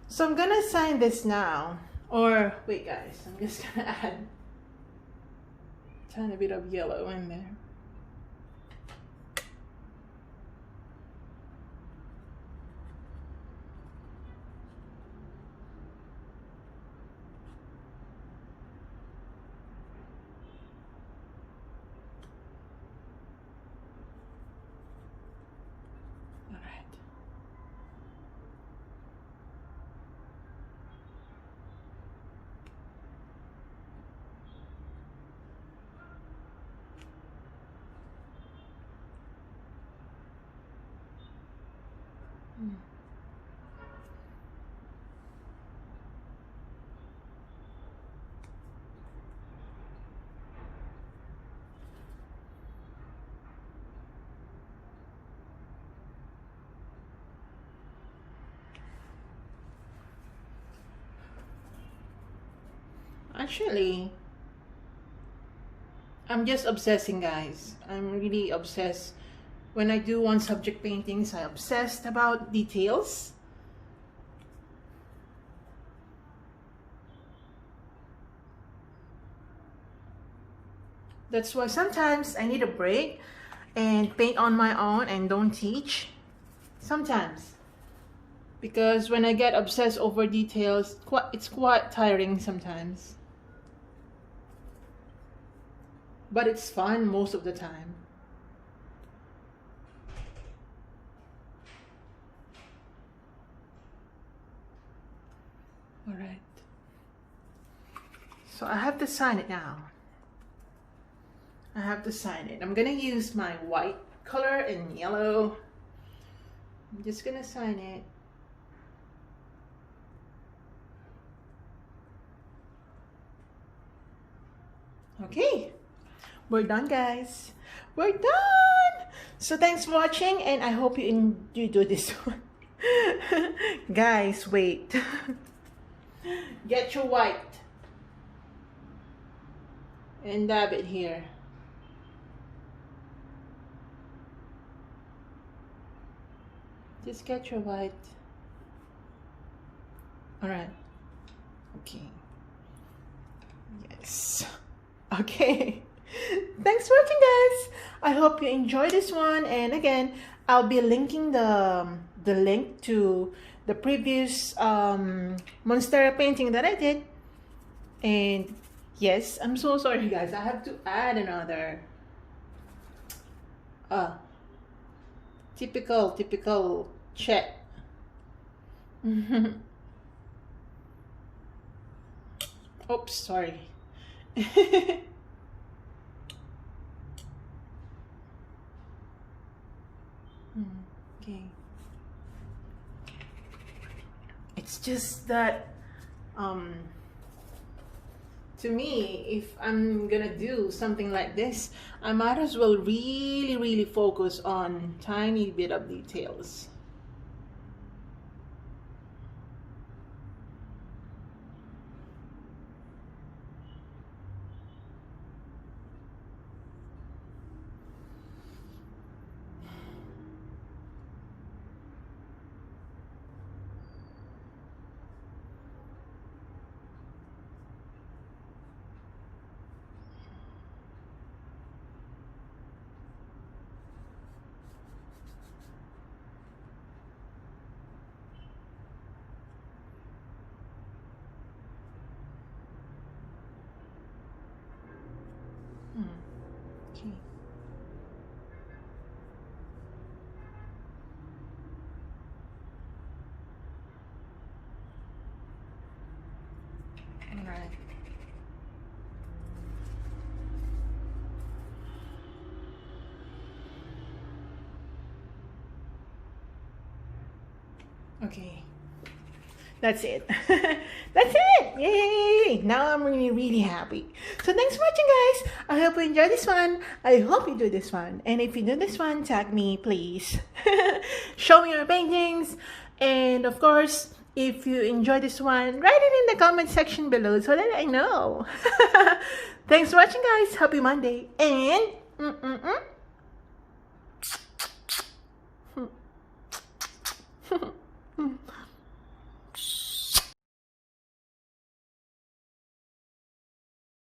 So I'm gonna sign this now. Or, wait guys, I'm just gonna add a tiny bit of yellow in there. Actually, I'm just obsessing, guys. I'm really obsessed. When I do one subject paintings, I'm obsessed about details. That's why sometimes I need a break and paint on my own and don't teach. Sometimes. Because when I get obsessed over details, it's quite tiring sometimes. But it's fun most of the time. All right. So I have to sign it now. I have to sign it. I'm gonna use my white color and yellow. I'm just gonna sign it. Okay. We're done, guys. We're done. So thanks for watching, and I hope you do this one. Guys, wait. Get your white and dab it here. Just get your white. All right. Okay. Yes. Okay. Thanks for watching, guys. I hope you enjoyed this one, and again, I'll be linking the link to the previous Monstera painting that I did. And yes, I'm so sorry, guys. I have to add another typical CheChe. Oops, sorry. Okay. It's just that to me, if I'm gonna do something like this, I might as well really focus on tiny bit of details. Okay. All right. Okay. That's it. That's it. Yay! Now I'm really happy. So thanks for watching, guys. I hope you enjoyed this one. I hope you do this one. And if you do this one, tag me, please. Show me your paintings. And of course, If you enjoyed this one, write it in the comment section below so that I know. Thanks for watching, guys. Happy Monday. And